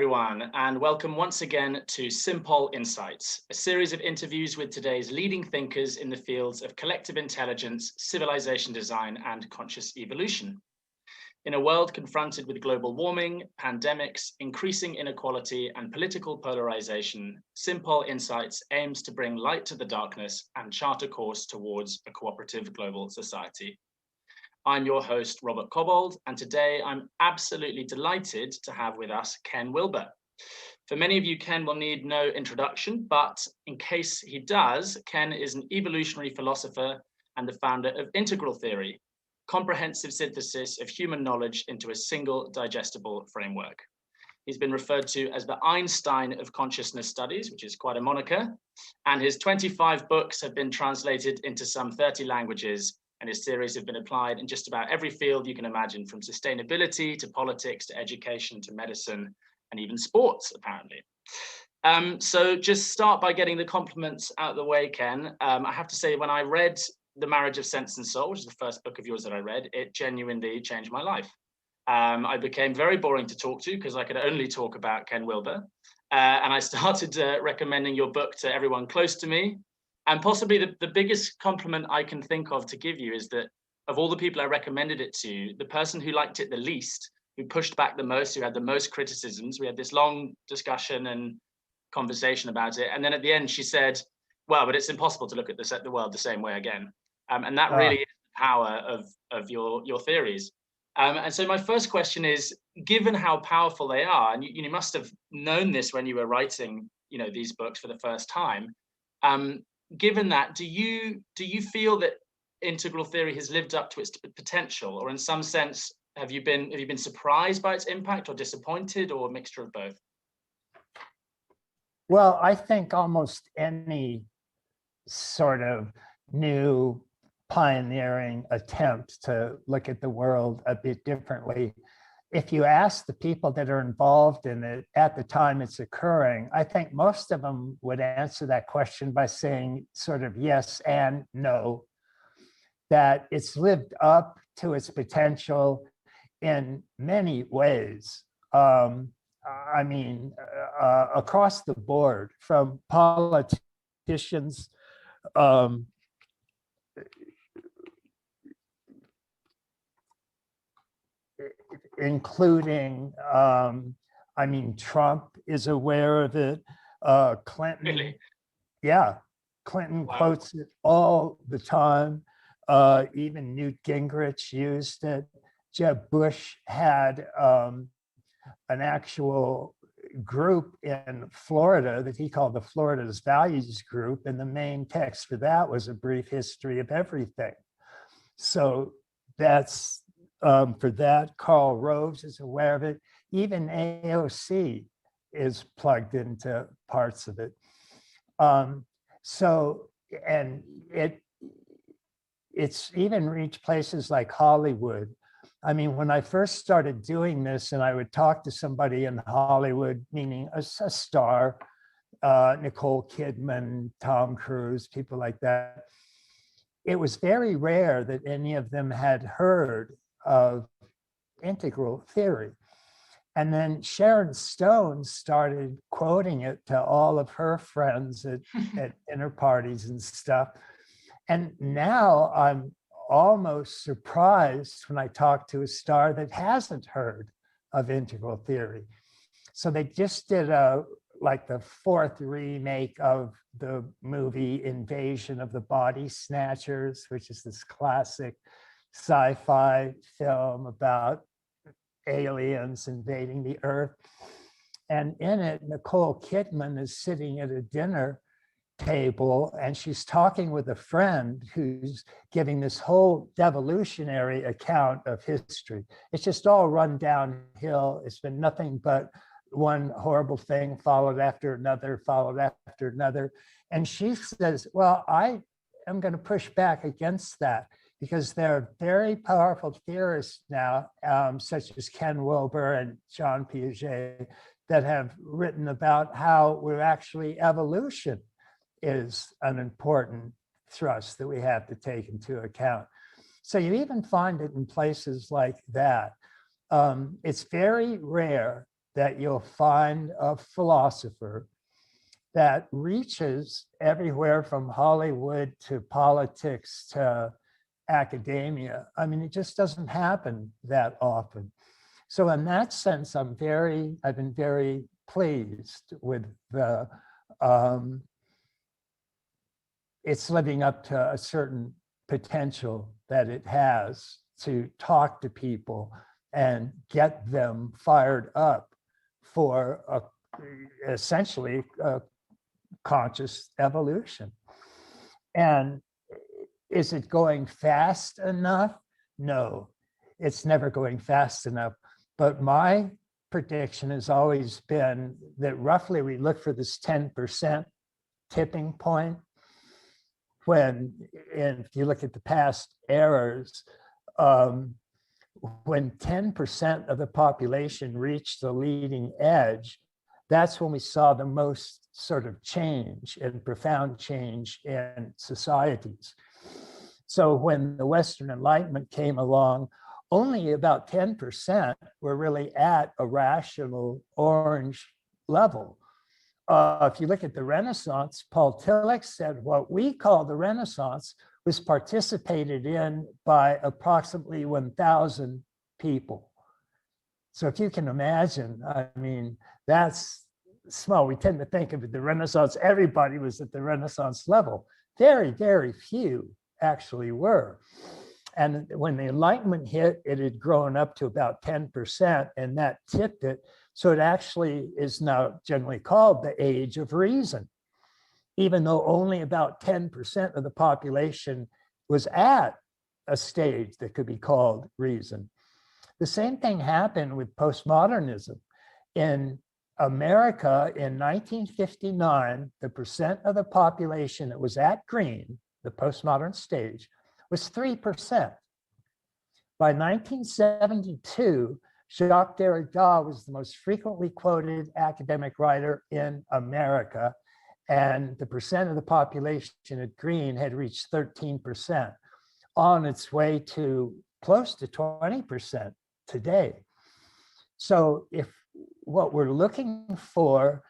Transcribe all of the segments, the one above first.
everyone, and welcome once again to Simpol Insights, a series of interviews with today's leading thinkers in the fields of collective intelligence, civilization design, and conscious evolution. In a world confronted with global warming, pandemics, increasing inequality, and political polarization, Simpol Insights aims to bring light to the darkness and chart a course towards a cooperative global society. I'm your host, Robert Cobbold, and today I'm absolutely delighted to have with us Ken Wilber. For many of you, Ken will need no introduction, but in case he does, Ken is an evolutionary philosopher and the founder of integral theory, comprehensive synthesis of human knowledge into a single digestible framework. He's been referred to as the Einstein of consciousness studies, which is quite a moniker, and his 25 books have been translated into some 30 languages, and his theories have been applied in just about every field you can imagine, from sustainability to politics to education to medicine and even sports, apparently. So just start by getting the compliments out of the way, Ken. I have to say, when I read The Marriage of Sense and Soul, which is the first book of yours that I read, it genuinely changed my life. I became very boring to talk to because I could only talk about Ken Wilber. And I started recommending your book to everyone close to me. And possibly the biggest compliment I can think of to give you is that of all the people I recommended it to, the person who liked it the least, who pushed back the most, who had the most criticisms, we had this long discussion and conversation about it. And then at the end, she said, well, but it's impossible to look at the world the same way again. And that really is the power of your theories. And so my first question is, given how powerful they are, and you must have known this when you were writing these books for the first time, given that, do you feel that integral theory has lived up to its potential, or in some sense, have you been surprised by its impact, or disappointed, or a mixture of both? Well, I think almost any sort of new pioneering attempt to look at the world a bit differently, if you ask the people that are involved in it at the time it's occurring, I think most of them would answer that question by saying sort of yes and no, that it's lived up to its potential in many ways. I mean, across the board, from politicians, including, I mean, Trump is aware of it. Clinton, Really? Yeah, Clinton quotes it all the time. Even Newt Gingrich used it. Jeb Bush had an actual group in Florida that he called the Florida's Values Group, and the main text for that was a brief history of everything. So that's for that. Karl Rove is aware of it. Even AOC is plugged into parts of it. And it's even reached places like Hollywood. I mean, when I first started doing this and I would talk to somebody in Hollywood, meaning a star, Nicole Kidman, Tom Cruise, people like that, it was very rare that any of them had heard of integral theory. And then Sharon Stone started quoting it to all of her friends at dinner parties and stuff. And now I'm almost surprised when I talk to a star that hasn't heard of integral theory. So they just did like the 4th remake of the movie Invasion of the Body Snatchers, which is this classic sci-fi film about aliens invading the Earth. And in it, Nicole Kidman is sitting at a dinner table and she's talking with a friend who's giving this whole devolutionary account of history. It's just all run downhill. It's been nothing but one horrible thing followed after another, followed after another. And she says, well, I am going to push back against that, because there are very powerful theorists now, such as Ken Wilber and John Piaget, that have written about how we're actually evolution is an important thrust that we have to take into account. So you even find it in places like that. It's very rare that you'll find a philosopher that reaches everywhere from Hollywood to politics to academia. I mean, it just doesn't happen that often. So in that sense, I've been very pleased with the, it's living up to a certain potential that it has to talk to people and get them fired up for essentially a conscious evolution. And is it going fast enough? No, it's never going fast enough. But my prediction has always been that roughly we look for this 10% tipping point. When, and if you look at the past eras, when 10% of the population reached the leading edge, that's when we saw the most sort of change and profound change in societies. So when the Western Enlightenment came along, only about 10% were really at a rational orange level. If you look at the Renaissance, Paul Tillich said what we call the Renaissance was participated in by approximately 1,000 people. So if you can imagine, I mean, that's small. We tend to think of the Renaissance, everybody was at the Renaissance level. Very, very few actually were. And when the Enlightenment hit, it had grown up to about 10%, and that tipped it. So it actually is now generally called the age of reason, even though only about 10% of the population was at a stage that could be called reason. The same thing happened with postmodernism. In America in 1959, the percent of the population that was at green, the postmodern stage, was 3%. By 1972, Jacques Derrida was the most frequently quoted academic writer in America, and the percent of the population at green had reached 13%, on its way to close to 20% today. So if what we're looking for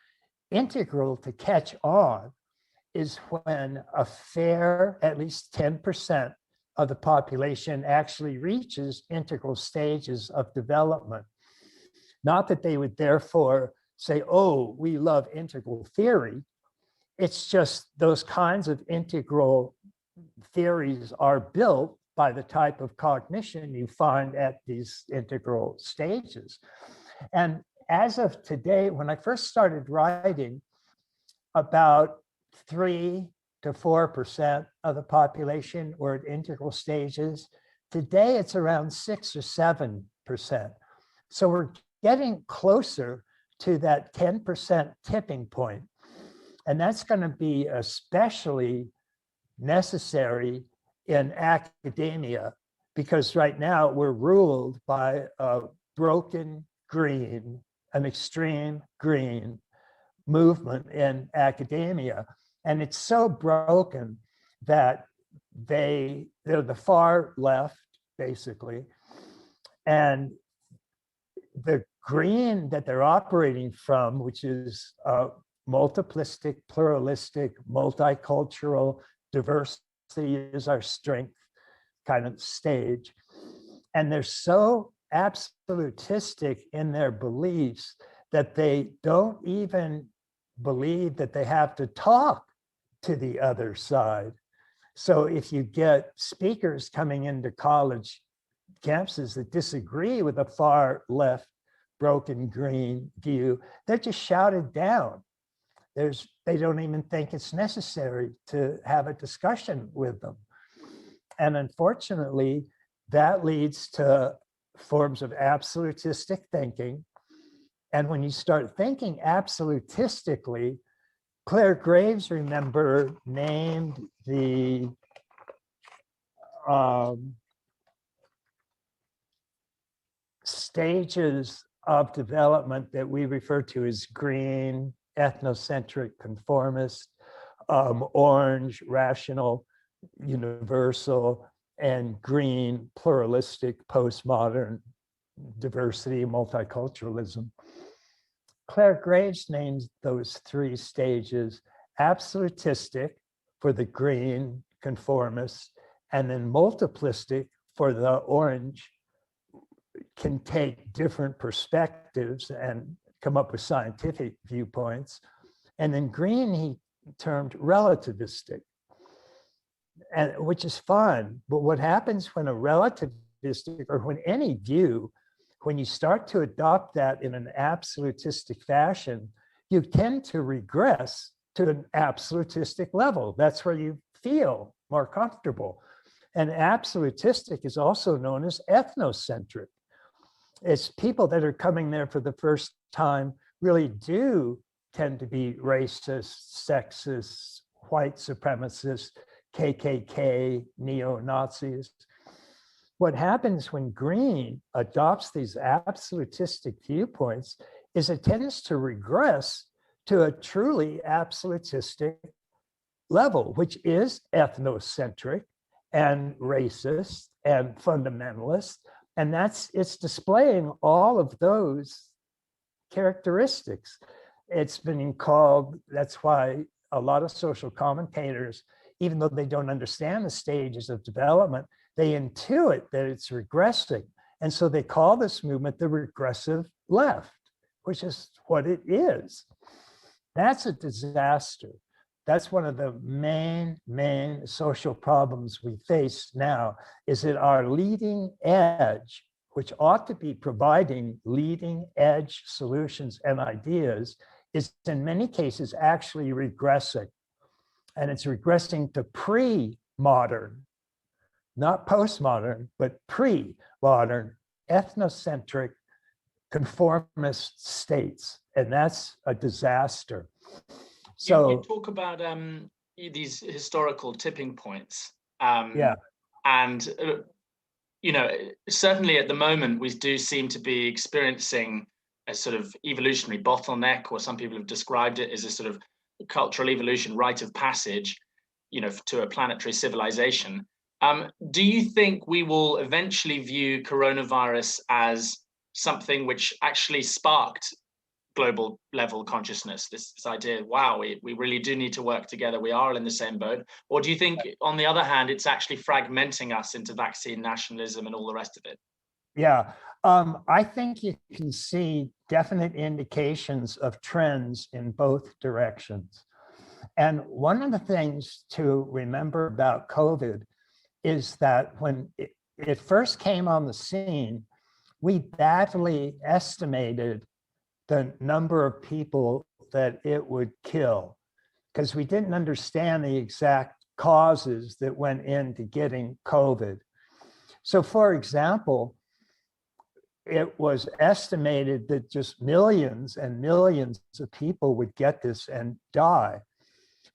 integral to catch on is when a fair, at least 10% of the population actually reaches integral stages of development. Not that they would therefore say, oh, we love integral theory. It's just those kinds of integral theories are built by the type of cognition you find at these integral stages. And as of today, when I first started writing, about 3 to 4% of the population were at integral stages. Today, it's around 6 or 7%. So we're getting closer to that 10% tipping point. And that's going to be especially necessary in academia, because right now we're ruled by a broken green, an extreme green movement in academia. And it's so broken that they're the far left, basically. And the green that they're operating from, which is multiplistic, pluralistic, multicultural, diversity is our strength kind of stage. And they're so absolutistic in their beliefs that they don't even believe that they have to talk to the other side. So if you get speakers coming into college campuses that disagree with the far left broken green view, they're just shouted down. They don't even think it's necessary to have a discussion with them. And unfortunately, that leads to forms of absolutistic thinking. And when you start thinking absolutistically, Claire Graves, remember, named the stages of development that we refer to as green, ethnocentric, conformist, orange, rational, universal, and green, pluralistic, postmodern, diversity, multiculturalism. Claire Graves names those three stages absolutistic for the green conformist, and then multiplistic for the orange, can take different perspectives and come up with scientific viewpoints. And then green, he termed relativistic, and which is fine. But what happens when a relativistic, or when any view, when you start to adopt that in an absolutistic fashion, you tend to regress to an absolutistic level. That's where you feel more comfortable. And absolutistic is also known as ethnocentric. It's people that are coming there for the first time really do tend to be racist, sexist, white supremacists, KKK, neo-Nazis. What happens when green adopts these absolutistic viewpoints is it tends to regress to a truly absolutistic level, which is ethnocentric and racist and fundamentalist. And it's displaying all of those characteristics. It's been called, that's why a lot of social commentators, even though they don't understand the stages of development, they intuit that it's regressing. And so they call this movement the regressive left, which is what it is. That's a disaster. That's one of the main social problems we face now, is that our leading edge, which ought to be providing leading edge solutions and ideas, is in many cases actually regressing. And it's regressing to pre-modern, not postmodern, but pre-modern, ethnocentric, conformist states. And that's a disaster. So you talk about these historical tipping points. Yeah. And, you know, certainly at the moment, we do seem to be experiencing a sort of evolutionary bottleneck, or some people have described it as a sort of cultural evolution, rite of passage, you know, to a planetary civilization. Do you think we will eventually view coronavirus as something which actually sparked global level consciousness, this idea, wow, we really do need to work together, we are all in the same boat? Or do you think, on the other hand, it's actually fragmenting us into vaccine nationalism and all the rest of it? Yeah, I think you can see definite indications of trends in both directions. And one of the things to remember about COVID is that when it first came on the scene, we badly estimated the number of people that it would kill, because we didn't understand the exact causes that went into getting COVID. So for example, it was estimated that just millions and millions of people would get this and die.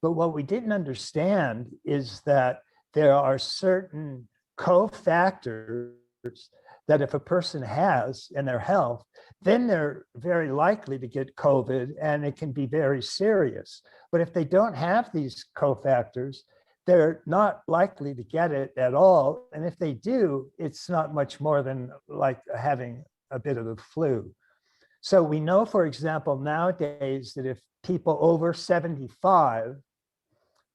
But what we didn't understand is that there are certain cofactors that if a person has in their health, then they're very likely to get COVID, and it can be very serious. But if they don't have these cofactors, they're not likely to get it at all. And if they do, it's not much more than like having a bit of the flu. So we know, for example, nowadays that if people over 75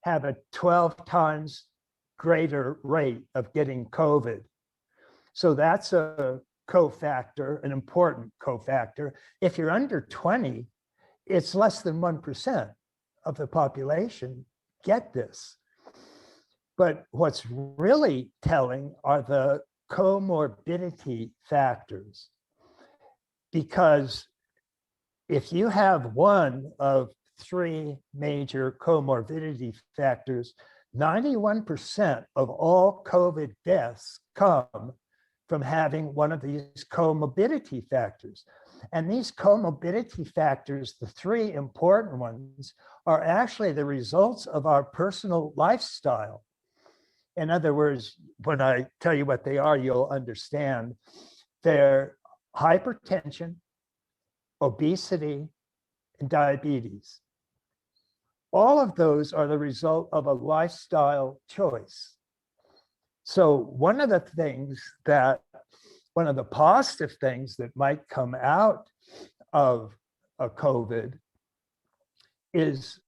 have a 12 times greater rate of getting COVID. So that's a cofactor, an important cofactor. If you're under 20, it's less than 1% of the population get this. But what's really telling are the comorbidity factors. Because if you have one of three major comorbidity factors, 91% of all COVID deaths come from having one of these comorbidity factors. And these comorbidity factors, the three important ones, are actually the results of our personal lifestyle. In other words, when I tell you what they are, you'll understand. They're hypertension, obesity, and diabetes. All of those are the result of a lifestyle choice. So one of the positive things that might come out of COVID is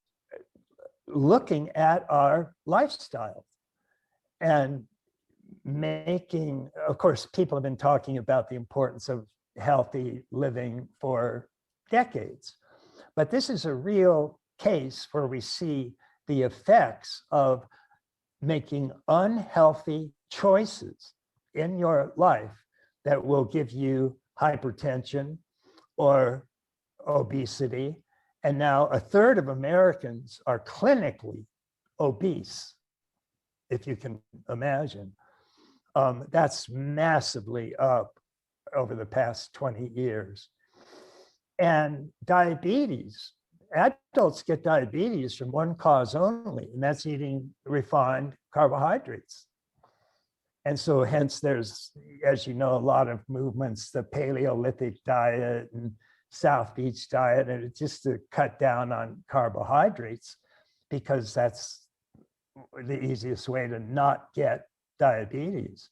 looking at our lifestyle and making, of course, people have been talking about the importance of healthy living for decades, but this is a real case where we see the effects of making unhealthy choices in your life that will give you hypertension or obesity. And now a third of Americans are clinically obese, if you can imagine. That's massively up over the past 20 years. And diabetes, adults get diabetes from one cause only, and that's eating refined carbohydrates. And so hence there's, as you know, a lot of movements, the Paleolithic diet and South Beach diet, and it's just to cut down on carbohydrates because that's the easiest way to not get diabetes.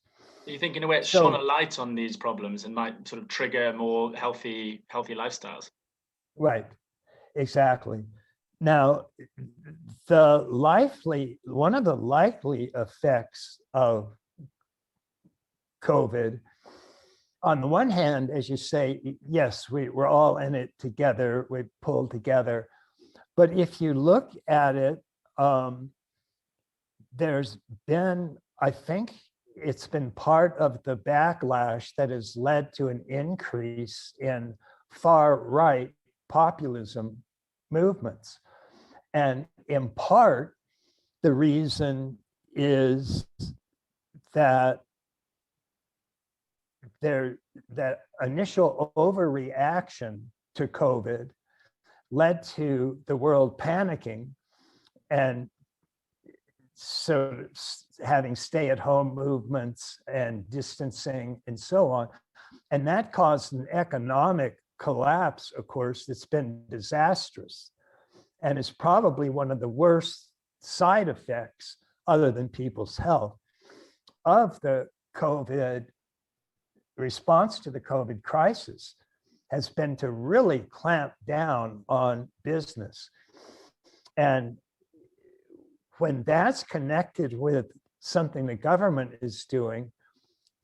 You think in a way it's shone a light on these problems and might sort of trigger more healthy lifestyles? Right, exactly. Now, one of the likely effects of COVID, on the one hand, as you say, yes, we're all in it together, we pulled together. But if you look at it, there's been, I think it's been part of the backlash that has led to an increase in far-right populism movements. And in part, the reason is that that initial overreaction to COVID led to the world panicking and so having stay-at-home movements and distancing and so on. And that caused an economic collapse, of course, that's been disastrous and is probably one of the worst side effects, other than people's health, of the COVID response to the COVID crisis has been to really clamp down on business. And when that's connected with something the government is doing,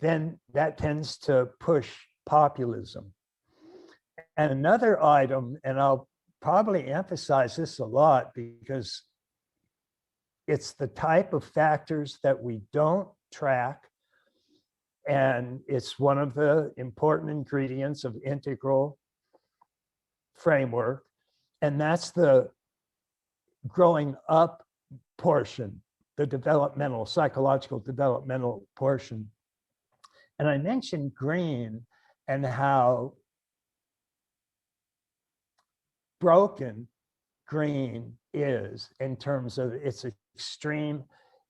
then that tends to push populism. And another item, and I'll probably emphasize this a lot because it's the type of factors that we don't track, and it's one of the important ingredients of integral framework, and that's the growing up portion, the developmental, psychological developmental portion. And I mentioned green and how broken green is in terms of its extreme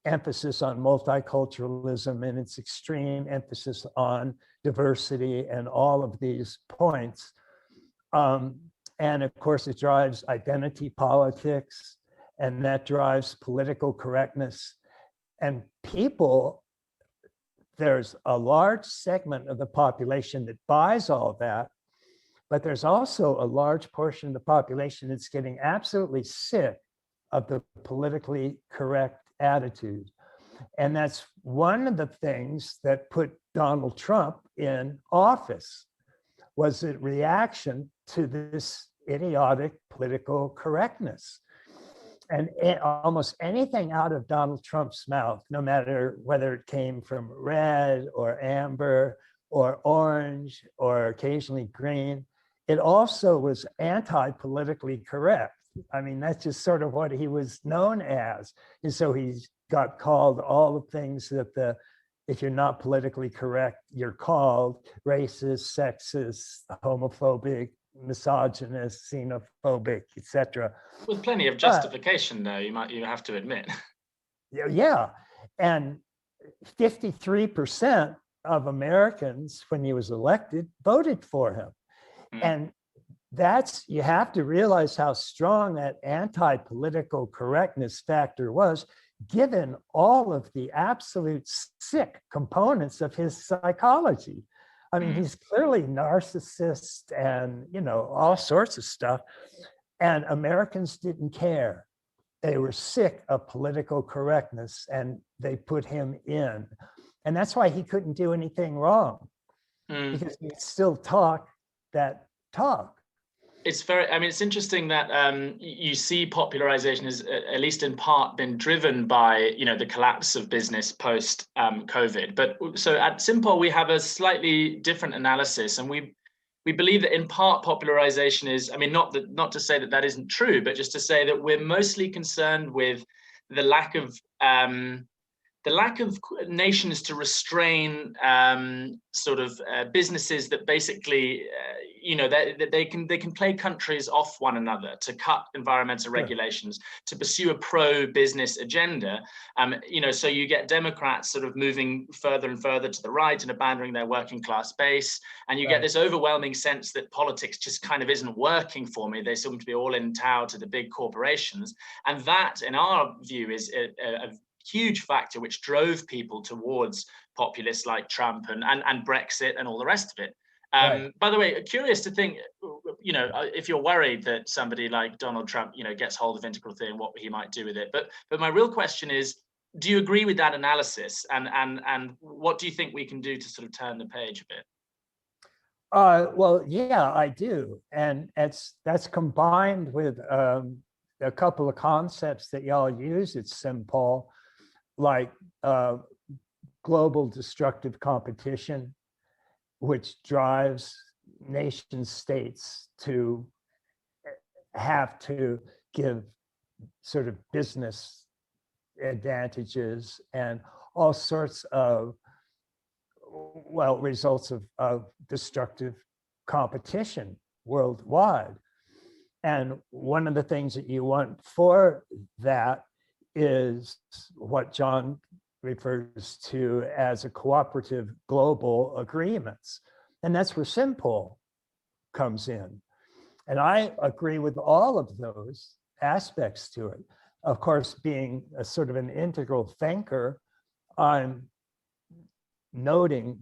emphasis on multiculturalism and its extreme emphasis on diversity and all of these points. And of course, it drives identity politics, and that drives political correctness. And people, there's a large segment of the population that buys all that, but there's also a large portion of the population that's getting absolutely sick of the politically correct attitude. And that's one of the things that put Donald Trump in office, was a reaction to this idiotic political correctness. And almost anything out of Donald Trump's mouth, no matter whether it came from red or amber or orange or occasionally green, it also was anti-politically correct. I mean, that's just sort of what he was known as. And so he got called all the things that if you're not politically correct, you're called: racist, sexist, homophobic, misogynist, xenophobic, etc. With plenty of justification, though, you have to admit. Yeah, and 53% of Americans, when he was elected, voted for him. And that's, you have to realize how strong that anti-political correctness factor was, given all of the absolute sick components of his psychology. I mean, he's clearly narcissist and, all sorts of stuff. And Americans didn't care. They were sick of political correctness and they put him in. And that's why he couldn't do anything wrong, because he'd still talk that talk. It's interesting that you see popularization has, at least in part, been driven by, the collapse of business post COVID. But so at Simpol, we have a slightly different analysis, and we believe that in part popularization is, not to say that that isn't true, but just to say that we're mostly concerned with the lack of nations to restrain businesses that basically, they can play countries off one another, to cut environmental regulations, to pursue a pro-business agenda. So you get Democrats sort of moving further and further to the right and abandoning their working class base. And you get this overwhelming sense that politics just kind of isn't working for me. They seem to be all in tow to the big corporations. And that, in our view, is a huge factor which drove people towards populists like Trump and Brexit and all the rest of it. By the way, curious to think, if you're worried that somebody like Donald Trump, gets hold of integral theory and what he might do with it. But my real question is, do you agree with that analysis? And what do you think we can do to sort of turn the page a bit? Well, yeah, I do. And that's combined with a couple of concepts that y'all use at Simpol, like global destructive competition, which drives nation states to have to give sort of business advantages and all sorts of, results of destructive competition worldwide. And one of the things that you want for that is what John refers to as a cooperative global agreements. And that's where Simpol comes in. And I agree with all of those aspects to it. Of course, being a sort of an integral thinker, I'm noting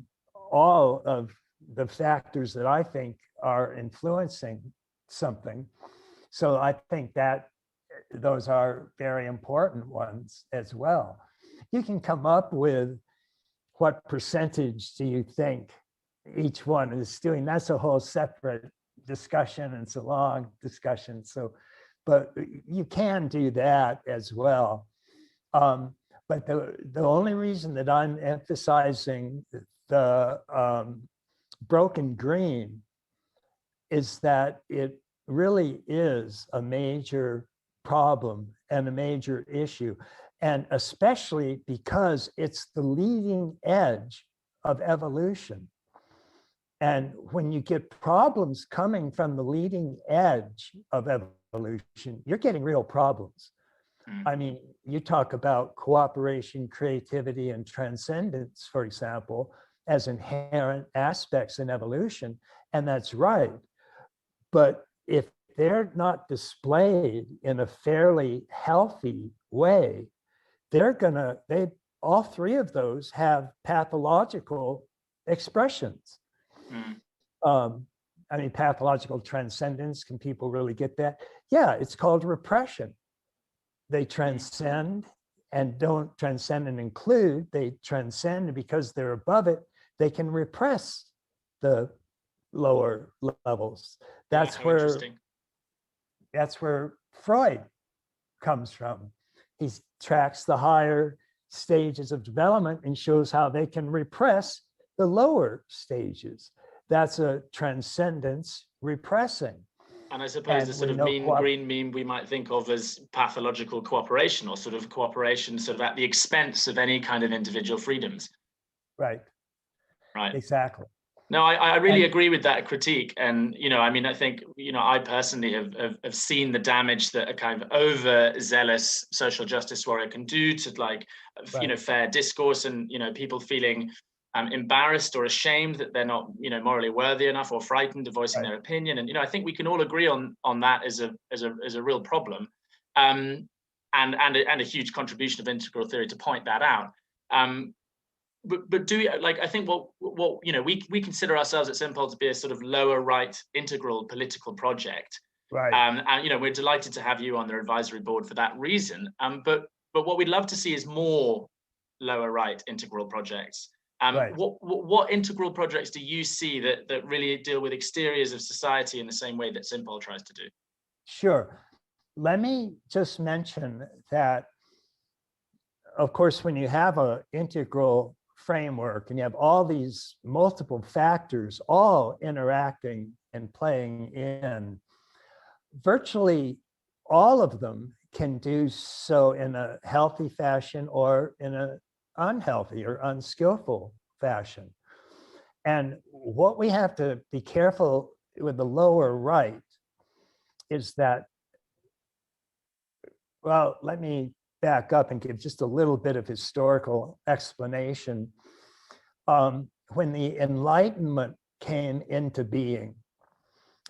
all of the factors that I think are influencing something. So I think that those are very important ones as well. You can come up with what percentage do you think each one is doing. That's a whole separate discussion, and it's a long discussion. So, but you can do that as well. But the only reason that I'm emphasizing the broken green is that it really is a major problem and a major issue, and especially because it's the leading edge of evolution. And when you get problems coming from the leading edge of evolution, you're getting real problems. I mean, you talk about cooperation, creativity, and transcendence, for example, as inherent aspects in evolution, and that's right. But if they're not displayed in a fairly healthy way, all three of those have pathological expressions. Pathological transcendence, can people really get that? Yeah, it's called repression. They transcend and don't transcend and include. They transcend because they're above it. They can repress the lower levels. That's where Freud comes from. He tracks the higher stages of development and shows how they can repress the lower stages. That's a transcendence repressing. And I suppose the sort of mean green meme we might think of as pathological cooperation, or sort of cooperation sort of at the expense of any kind of individual freedoms. Right. Exactly. No, I really agree with that critique. And, I think, I personally have seen the damage that a kind of overzealous social justice warrior can do to fair discourse, and, people feeling embarrassed or ashamed that they're not, morally worthy enough, or frightened of voicing their opinion. And, I think we can all agree on that as a real problem, and a huge contribution of integral theory to point that out. but do we, like, I think what you know, we consider ourselves at Simpol to be a sort of lower right integral political project. Right. And you know, we're delighted to have you on the advisory board for that reason. But what we'd love to see is more lower right integral projects. Right. What integral projects do you see that really deal with exteriors of society in the same way that Simpol tries to do? Sure. Let me just mention that, of course, when you have an integral framework and you have all these multiple factors all interacting and playing in, virtually all of them can do so in a healthy fashion or in an unhealthy or unskillful fashion. And what we have to be careful with the lower right is that, well, let me back up and give just a little bit of historical explanation. When the Enlightenment came into being,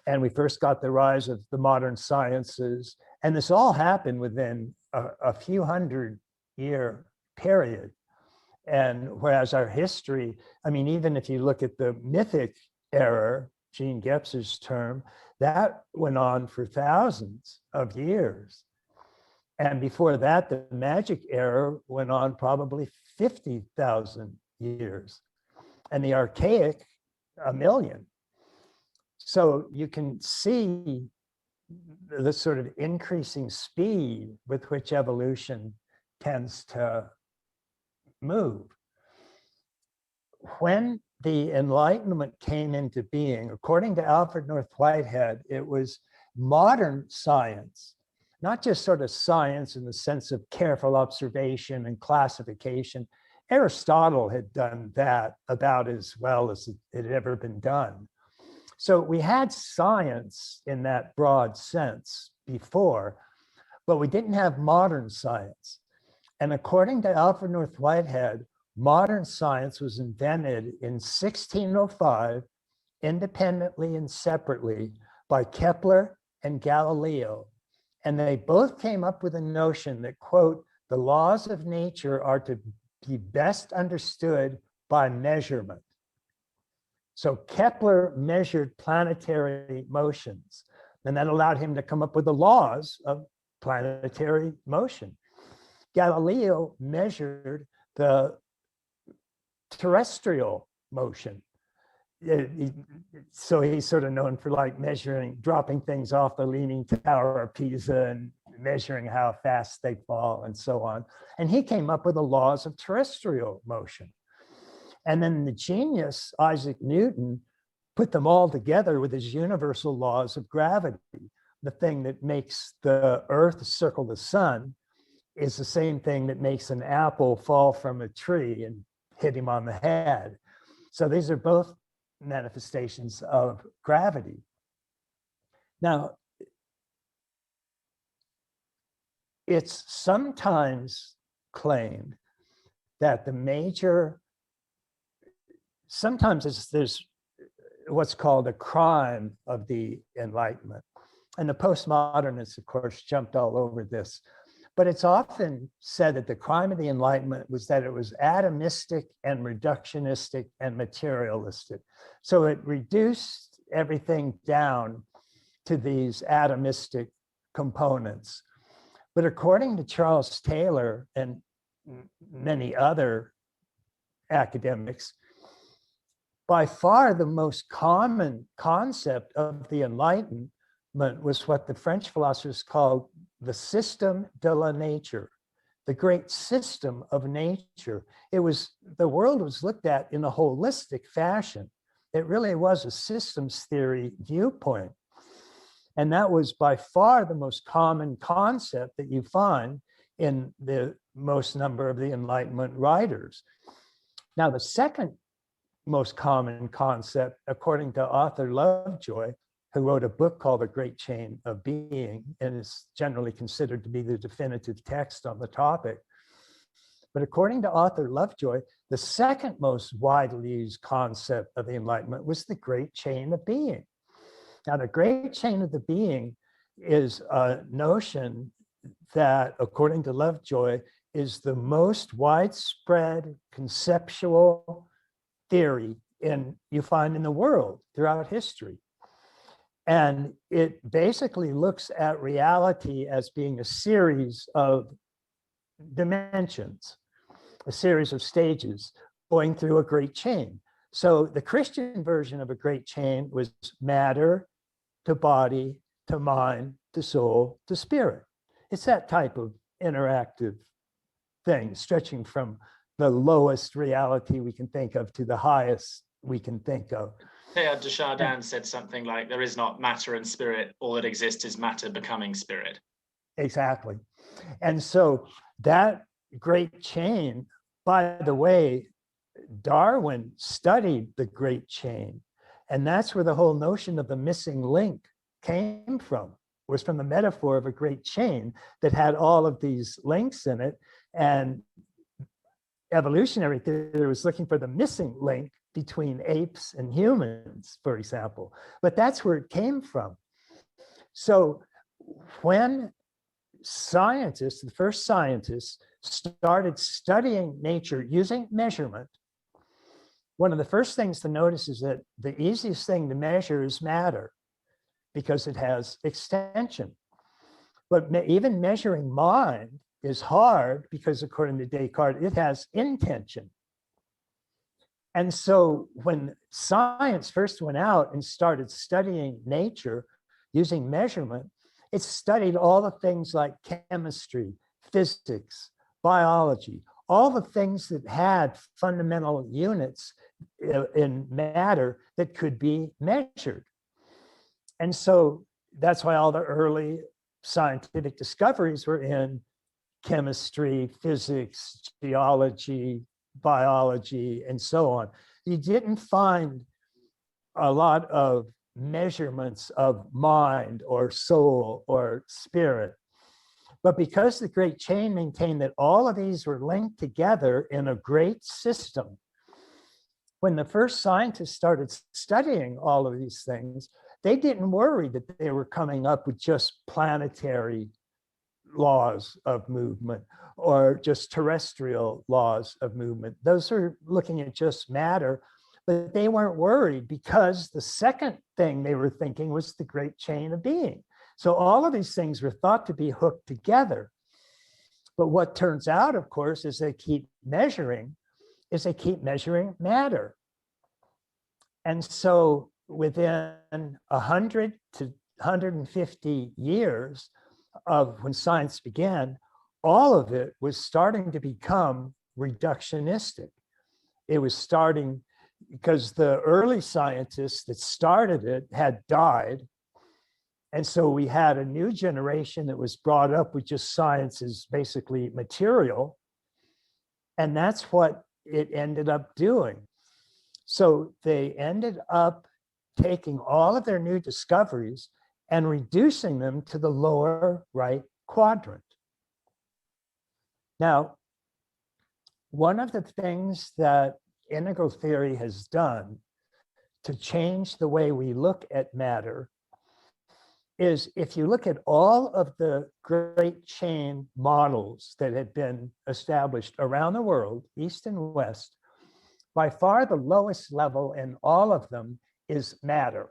and we first got the rise of the modern sciences, and this all happened within a few hundred-year period. And whereas our history, I mean, even if you look at the mythic era, Jean Gebser's term, that went on for thousands of years. And before that, the magic era went on probably 50,000 years, and the archaic, 1,000,000. So you can see the sort of increasing speed with which evolution tends to move. When the Enlightenment came into being, according to Alfred North Whitehead, it was modern science, not just sort of science in the sense of careful observation and classification. Aristotle had done that about as well as it had ever been done. So we had science in that broad sense before, but we didn't have modern science. And according to Alfred North Whitehead, modern science was invented in 1605, independently and separately, by Kepler and Galileo. And they both came up with a notion that, quote, the laws of nature are to be best understood by measurement. So Kepler measured planetary motions, and that allowed him to come up with the laws of planetary motion. Galileo measured the terrestrial motion. So he's sort of known for like measuring, dropping things off the Leaning Tower of Pisa and measuring how fast they fall and so on. And he came up with the laws of terrestrial motion. And then the genius, Isaac Newton, put them all together with his universal laws of gravity. The thing that makes the Earth circle the sun is the same thing that makes an apple fall from a tree and hit him on the head. So these are both manifestations of gravity. Now, it's sometimes claimed that the major, sometimes there's what's called a crime of the Enlightenment. And the postmodernists, of course, jumped all over this. But it's often said that the crime of the Enlightenment was that it was atomistic and reductionistic and materialistic. So it reduced everything down to these atomistic components. But according to Charles Taylor and many other academics, by far the most common concept of the Enlightenment was what the French philosophers called the système de la nature, the great system of nature. It was, the world was looked at in a holistic fashion. It really was a systems theory viewpoint. And that was by far the most common concept that you find in the most number of the Enlightenment writers. Now, the second most common concept, according to Arthur Lovejoy, who wrote a book called The Great Chain of Being, and is generally considered to be the definitive text on the topic. But according to Arthur Lovejoy, the second most widely used concept of the Enlightenment was the Great Chain of Being. Now, the Great Chain of the Being is a notion that, according to Lovejoy, is the most widespread conceptual theory you find in the world throughout history. And it basically looks at reality as being a series of dimensions, a series of stages going through a great chain. So the Christian version of a great chain was matter to body to mind to soul to spirit. It's that type of interactive thing, stretching from the lowest reality we can think of to the highest we can think of. Teilhard de Chardin said something like, there is not matter and spirit, all that exists is matter becoming spirit. Exactly. And so that great chain, by the way, Darwin studied the great chain, and that's where the whole notion of the missing link came from, was from the metaphor of a great chain that had all of these links in it. And evolutionary theory was looking for the missing link between apes and humans, for example. But that's where it came from. So when scientists, the first scientists, started studying nature using measurement, one of the first things to notice is that the easiest thing to measure is matter because it has extension. But even measuring mind is hard because, according to Descartes, it has intention. And so when science first went out and started studying nature using measurement, it studied all the things like chemistry, physics, biology, all the things that had fundamental units in matter that could be measured. And so that's why all the early scientific discoveries were in chemistry, physics, geology, biology, and so on. You didn't find a lot of measurements of mind or soul or spirit. But because the great chain maintained that all of these were linked together in a great system, when the first scientists started studying all of these things, they didn't worry that they were coming up with just planetary laws of movement or just terrestrial laws of movement. Those are looking at just matter, but they weren't worried because the second thing they were thinking was the great chain of being. So all of these things were thought to be hooked together. But what turns out, of course, is they keep measuring matter. And so within 100 to 150 years of when science began, all of it was starting to become reductionistic. It was starting because the early scientists that started it had died. And so we had a new generation that was brought up with just science as basically material. And that's what it ended up doing. So they ended up taking all of their new discoveries and reducing them to the lower right quadrant. Now, one of the things that integral theory has done to change the way we look at matter is if you look at all of the great chain models that had been established around the world, East and West, by far the lowest level in all of them is matter.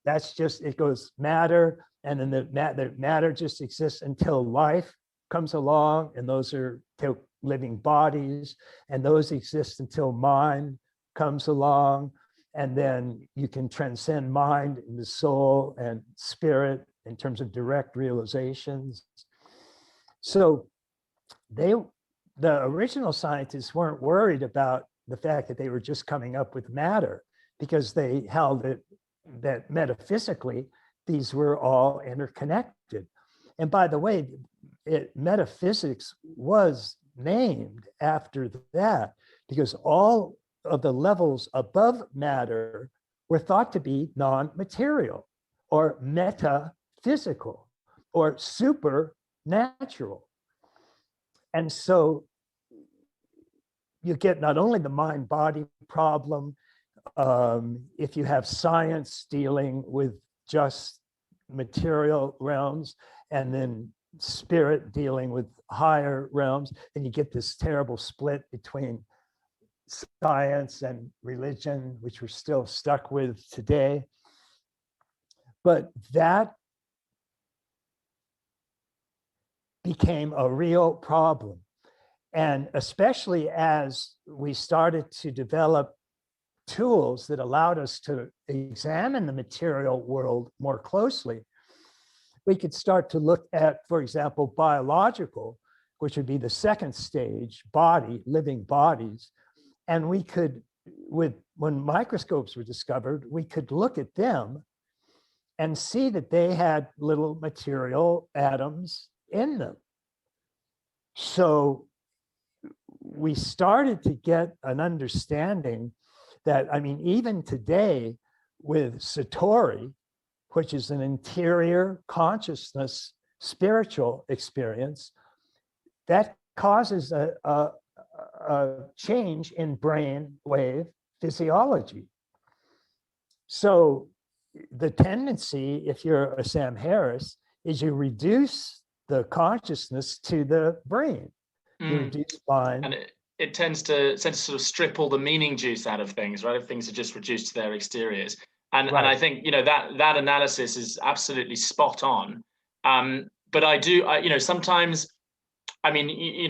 That's just, it goes matter, and then the matter just exists until life comes along, and those are till living bodies, and those exist until mind comes along, and then you can transcend mind into soul and spirit in terms of direct realizations. So the original scientists weren't worried about the fact that they were just coming up with matter, because they held it that metaphysically these were all interconnected. And by the way, metaphysics was named after that because all of the levels above matter were thought to be non-material or metaphysical or supernatural. And so you get not only the mind-body problem, if you have science dealing with just material realms, and then spirit dealing with higher realms, and you get this terrible split between science and religion, which we're still stuck with today. But that became a real problem. And especially as we started to develop tools that allowed us to examine the material world more closely, we could start to look at, for example, biological, which would be the second stage, living bodies. And we could, when microscopes were discovered, we could look at them and see that they had little material atoms in them. So we started to get an understanding that, I mean, even today with Satori, which is an interior consciousness, spiritual experience, that causes a change in brain wave physiology. So the tendency, if you're a Sam Harris, is you reduce the consciousness to the brain. You reduce mind. And it tends to sort of strip all the meaning juice out of things, right? If things are just reduced to their exteriors. And I think, that analysis is absolutely spot on. But sometimes,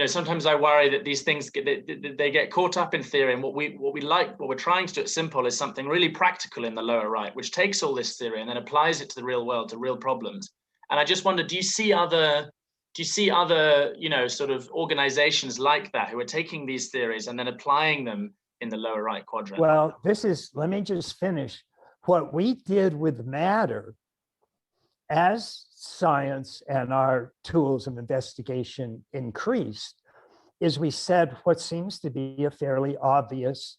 sometimes I worry that these things they get caught up in theory. And what we're trying to do at Simpol is something really practical in the lower right, which takes all this theory and then applies it to the real world, to real problems. And I just wonder, do you see other, sort of organizations like that who are taking these theories and then applying them in the lower right quadrant? Well, let me just finish. What we did with matter, as science and our tools of investigation increased, is we said what seems to be a fairly obvious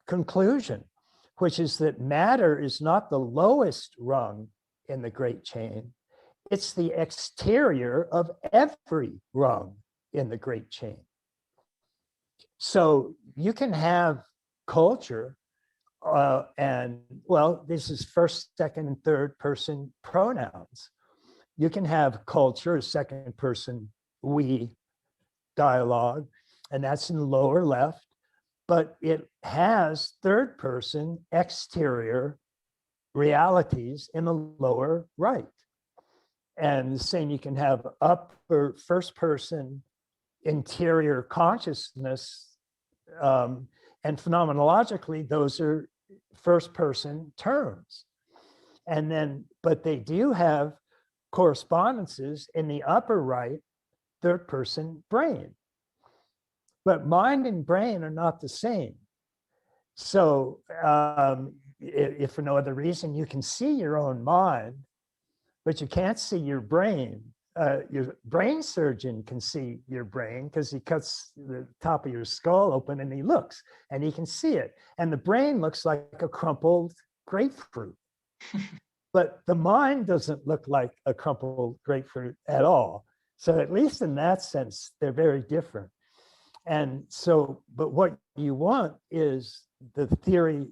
conclusion, which is that matter is not the lowest rung in the great chain. It's the exterior of every rung in the great chain. So you can have culture, this is first, second, and third person pronouns. You can have culture, second person we dialogue, and that's in the lower left, but it has third person exterior realities in the lower right. And the same, you can have upper first person interior consciousness, and phenomenologically, those are first person terms. And then, but they do have correspondences in the upper right, third person brain. But mind and brain are not the same. So if for no other reason, you can see your own mind, but you can't see your brain. Your brain surgeon can see your brain because he cuts the top of your skull open and he looks and he can see it. And the brain looks like a crumpled grapefruit. But the mind doesn't look like a crumpled grapefruit at all. So at least in that sense, they're very different. And so, but what you want is the theory,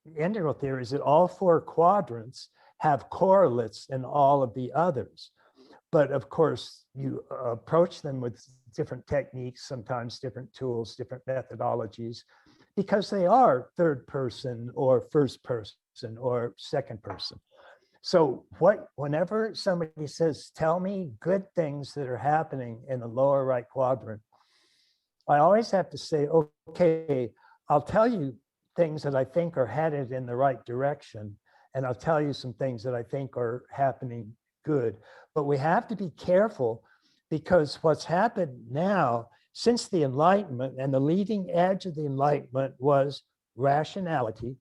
the integral theory, is that all four quadrants have correlates in all of the others. But of course, you approach them with different techniques, sometimes different tools, different methodologies, because they are third person or first person or second person. So whenever somebody says, tell me good things that are happening in the lower right quadrant, I always have to say, okay, I'll tell you things that I think are headed in the right direction, and I'll tell you some things that I think are happening good. But we have to be careful, because what's happened now since the Enlightenment, and the leading edge of the Enlightenment was rationality.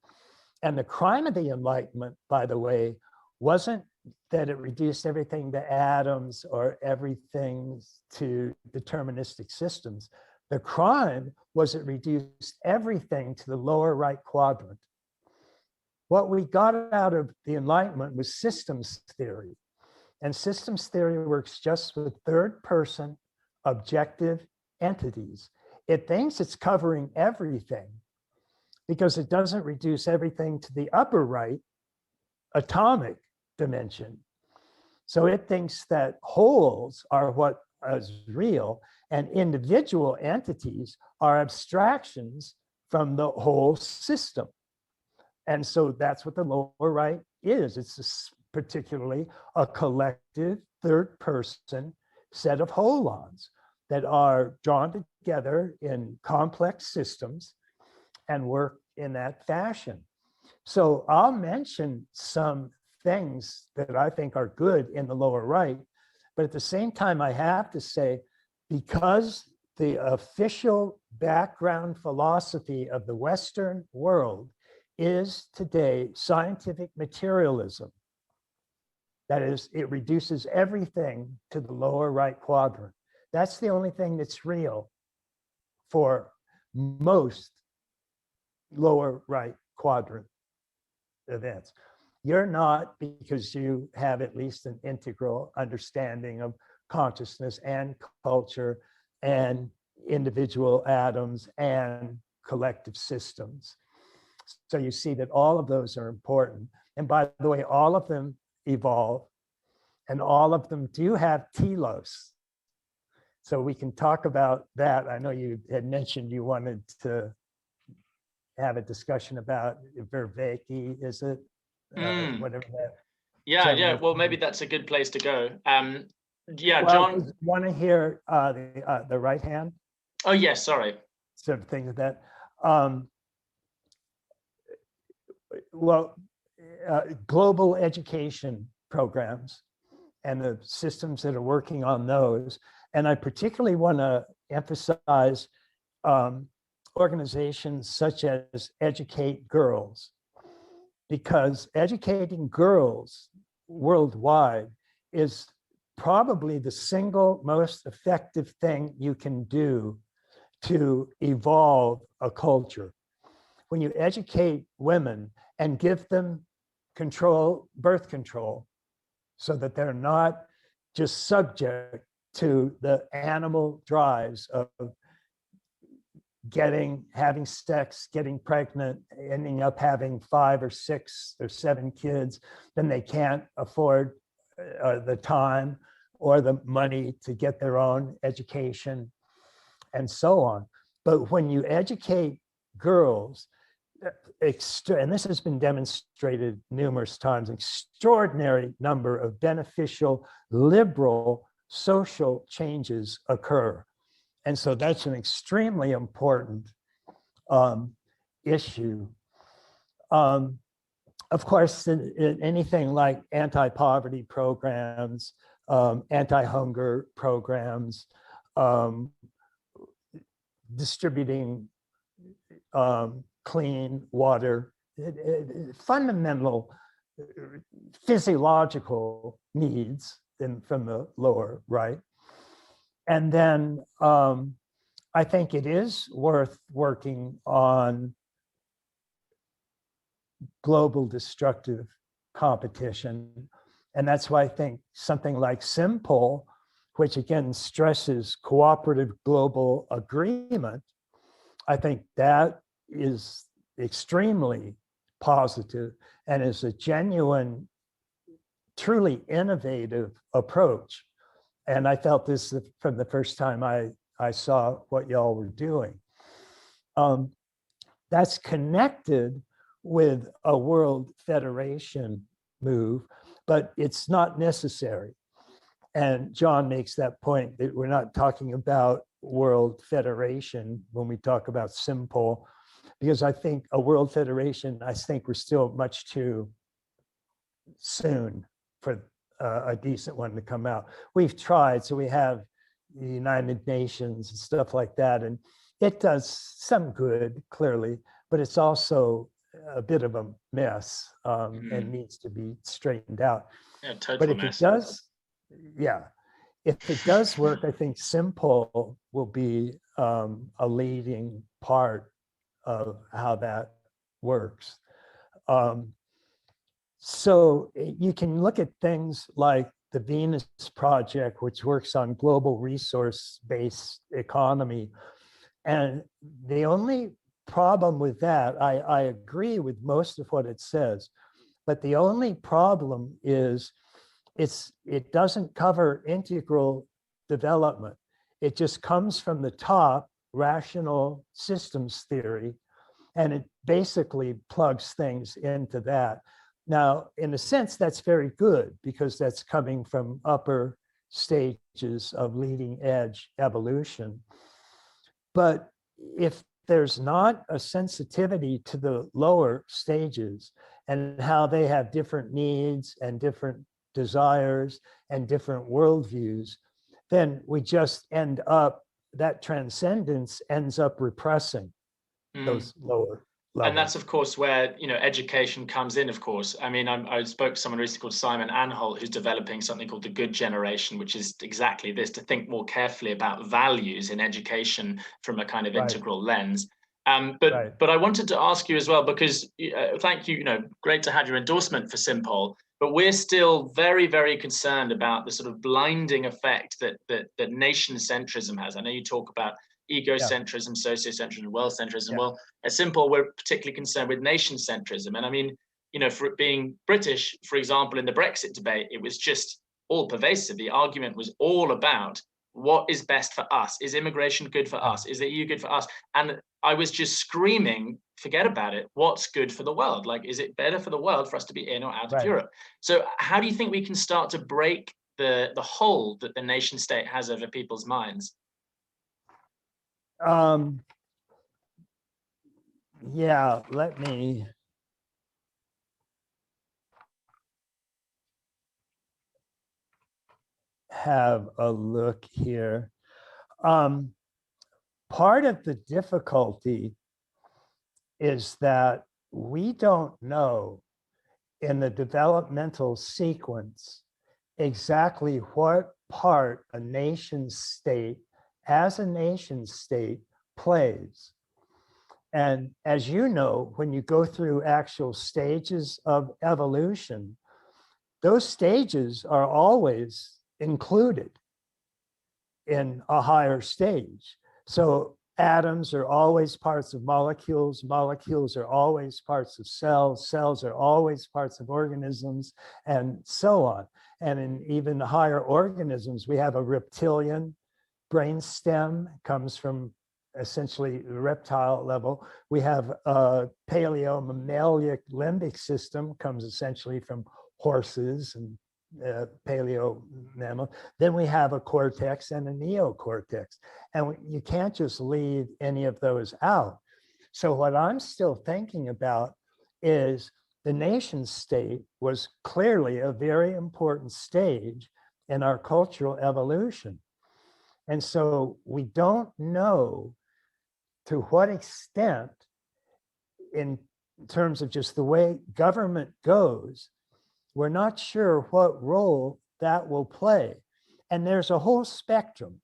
And the crime of the Enlightenment, by the way, wasn't that it reduced everything to atoms or everything to deterministic systems. The crime was it reduced everything to the lower right quadrant. What we got out of the Enlightenment was systems theory. And systems theory works just with third person objective entities. It thinks it's covering everything because it doesn't reduce everything to the upper right atomic dimension. So it thinks that wholes are what is real, and individual entities are abstractions from the whole system. And so that's what the lower right is. It's particularly a collective third person set of holons that are drawn together in complex systems and work in that fashion. So I'll mention some things that I think are good in the lower right, but at the same time, I have to say, because the official background philosophy of the Western world is today scientific materialism, that is, it reduces everything to the lower right quadrant. That's the only thing that's real for most lower right quadrant events. You're not, because you have at least an integral understanding of consciousness and culture and individual atoms and collective systems. So you see that all of those are important. And by the way, all of them evolve, and all of them do have telos. So we can talk about that. I know you had mentioned you wanted to have a discussion about Vervaeke, is it? Whatever that. Yeah. Well, maybe that's a good place to go. Yeah, well, John. Want to hear the right hand? Oh, yes, sorry. Sort of things that. Well, global education programs and the systems that are working on those. And I particularly want to emphasize organizations such as Educate Girls, because educating girls worldwide is probably the single most effective thing you can do to evolve a culture. When you educate women and give them birth control, so that they're not just subject to the animal drives of having sex, getting pregnant, ending up having 5 or 6 or 7 kids, then they can't afford the time or the money to get their own education and so on. But when you educate girls, and this has been demonstrated numerous times, an extraordinary number of beneficial, liberal social changes occur. And so that's an extremely important issue. Of course, in anything like anti-poverty programs, anti-hunger programs, distributing clean water, fundamental physiological needs from the lower right. And then I think it is worth working on global destructive competition. And that's why I think something like Simpol, which again stresses cooperative global agreement, I think that is extremely positive and is a genuine, truly innovative approach. And I felt this from the first time I saw what y'all were doing. That's connected with a world federation move, but it's not necessary. And John makes that point that we're not talking about world federation when we talk about Simpol, because I think a world federation, I think we're still much too soon for a decent one to come out. We've tried, so we have the United Nations and stuff like that, and it does some good, clearly, but it's also a bit of a mess and needs to be straightened out. Yeah, total but if mess. it does, if it does work, I think Simpol will be a leading part of how that works. So you can look at things like the Venus Project, which works on global resource-based economy. And the only problem with that, I agree with most of what it says, but the only problem is it doesn't cover integral development. It just comes from the top, rational systems theory, and it basically plugs things into that. Now, in a sense, that's very good because that's coming from upper stages of leading edge evolution. But if there's not a sensitivity to the lower stages and how they have different needs and different desires and different worldviews, then we just end up, that transcendence ends up repressing those lower levels. And that's, of course, where, you know, education comes in, of course. I mean, I spoke to someone recently called Simon Anholt, who's developing something called the good generation, which is exactly this, to think more carefully about values in education from a kind of integral lens. But I wanted to ask you as well, because thank you, you know, great to have your endorsement for Simpol, but we're still very, very concerned about the sort of blinding effect that nation centrism has. I know you talk about egocentrism, sociocentrism, world centrism. Well, at Simpol, we're particularly concerned with nation centrism. And I mean, you know, for it being British, for example, in the Brexit debate, it was just all pervasive. The argument was all about what is best for us. Is immigration good for us? Is the EU good for us? And I was just screaming, forget about it. What's good for the world? Like, is it better for the world for us to be in or out of Europe? So how do you think we can start to break the hold that the nation state has over people's minds? Yeah, let me have a look here. Part of the difficulty is that we don't know in the developmental sequence exactly what part a nation state as a nation state plays. And as you know, when you go through actual stages of evolution, those stages are always included in a higher stage. So atoms are always parts of molecules, molecules are always parts of cells, cells are always parts of organisms, and so on. And in even higher organisms, we have a reptilian brainstem, comes from essentially the reptile level. We have a paleo-mammalic limbic system, comes essentially from horses and paleo mammal. Then we have a cortex and a neocortex. And you can't just leave any of those out. So what I'm still thinking about is the nation state was clearly a very important stage in our cultural evolution. And so we don't know to what extent, in terms of just the way government goes, we're not sure what role that will play. And there's a whole spectrum.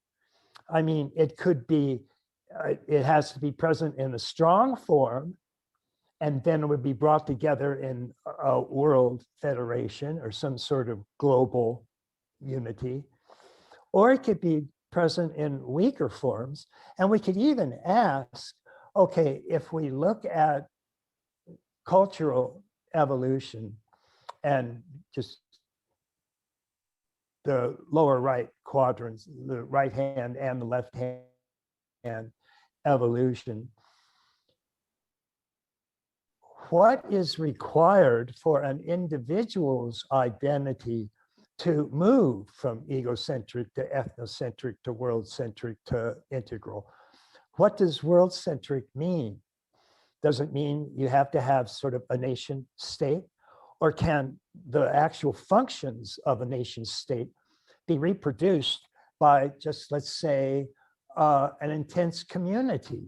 I mean, it could be, it has to be present in a strong form, and then it would be brought together in a world federation or some sort of global unity. Or it could be present in weaker forms. And we could even ask, okay, if we look at cultural evolution and just the lower right quadrants, the right hand and the left hand evolution, what is required for an individual's identity to move from egocentric to ethnocentric to world-centric to integral? What does world-centric mean? Does it mean you have to have sort of a nation state? Or can the actual functions of a nation state be reproduced by just, let's say, an intense community?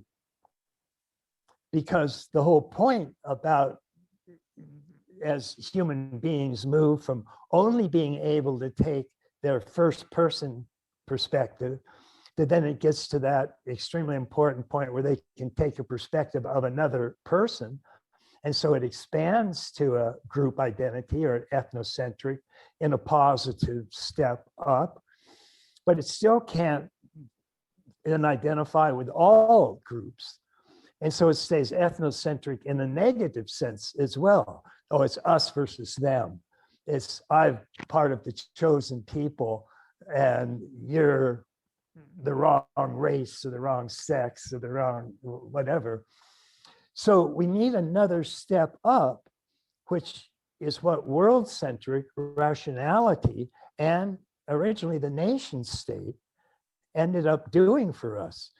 Because the whole point about, as human beings move from only being able to take their first person perspective, to then it gets to that extremely important point where they can take a perspective of another person. And so it expands to a group identity or ethnocentric in a positive step up, but it still can't identify with all groups. And so it stays ethnocentric in a negative sense as well. Oh, it's us versus them. I'm part of the chosen people and you're the wrong race or the wrong sex or the wrong whatever. So we need another step up, which is what world-centric rationality and originally the nation state ended up doing for us,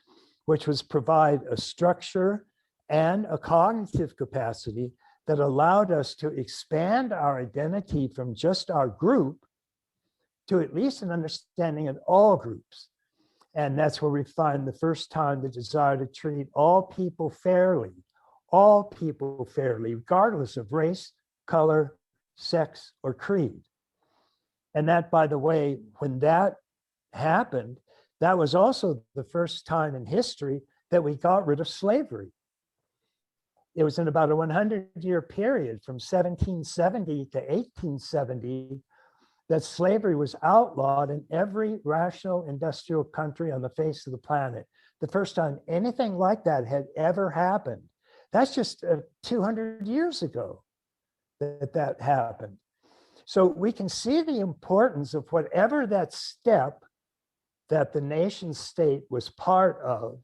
which was provide a structure and a cognitive capacity that allowed us to expand our identity from just our group to at least an understanding of all groups. And that's where we find the first time the desire to treat all people fairly, regardless of race, color, sex, or creed. And that, by the way, when that happened, that was also the first time in history that we got rid of slavery. It was in about a 100-year period from 1770 to 1870 that slavery was outlawed in every rational industrial country on the face of the planet. The first time anything like that had ever happened. That's just 200 years ago that happened. So we can see the importance of whatever that step that the nation state was part of.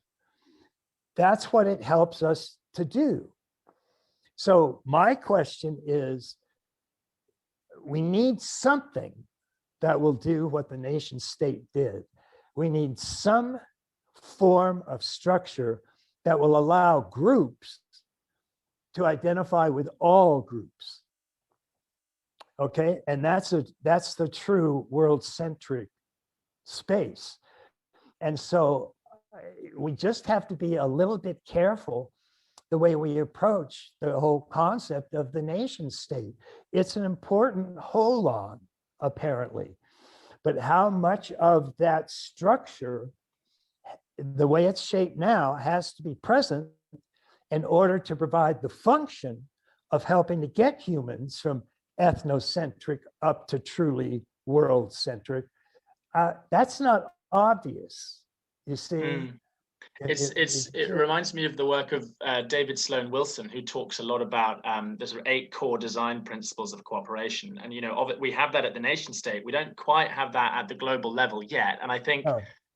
That's what it helps us to do. So my question is, we need something that will do what the nation state did. We need some form of structure that will allow groups to identify with all groups. Okay, and that's the true world-centric space. And so we just have to be a little bit careful the way we approach the whole concept of the nation state. It's an important hold on, apparently, but how much of that structure, the way it's shaped now, has to be present in order to provide the function of helping to get humans from ethnocentric up to truly world-centric. That's not obvious, you see. It reminds me of the work of David Sloan Wilson, who talks a lot about the sort of 8 core design principles of cooperation. And, you know, we have that at the nation state. We don't quite have that at the global level yet. And I think,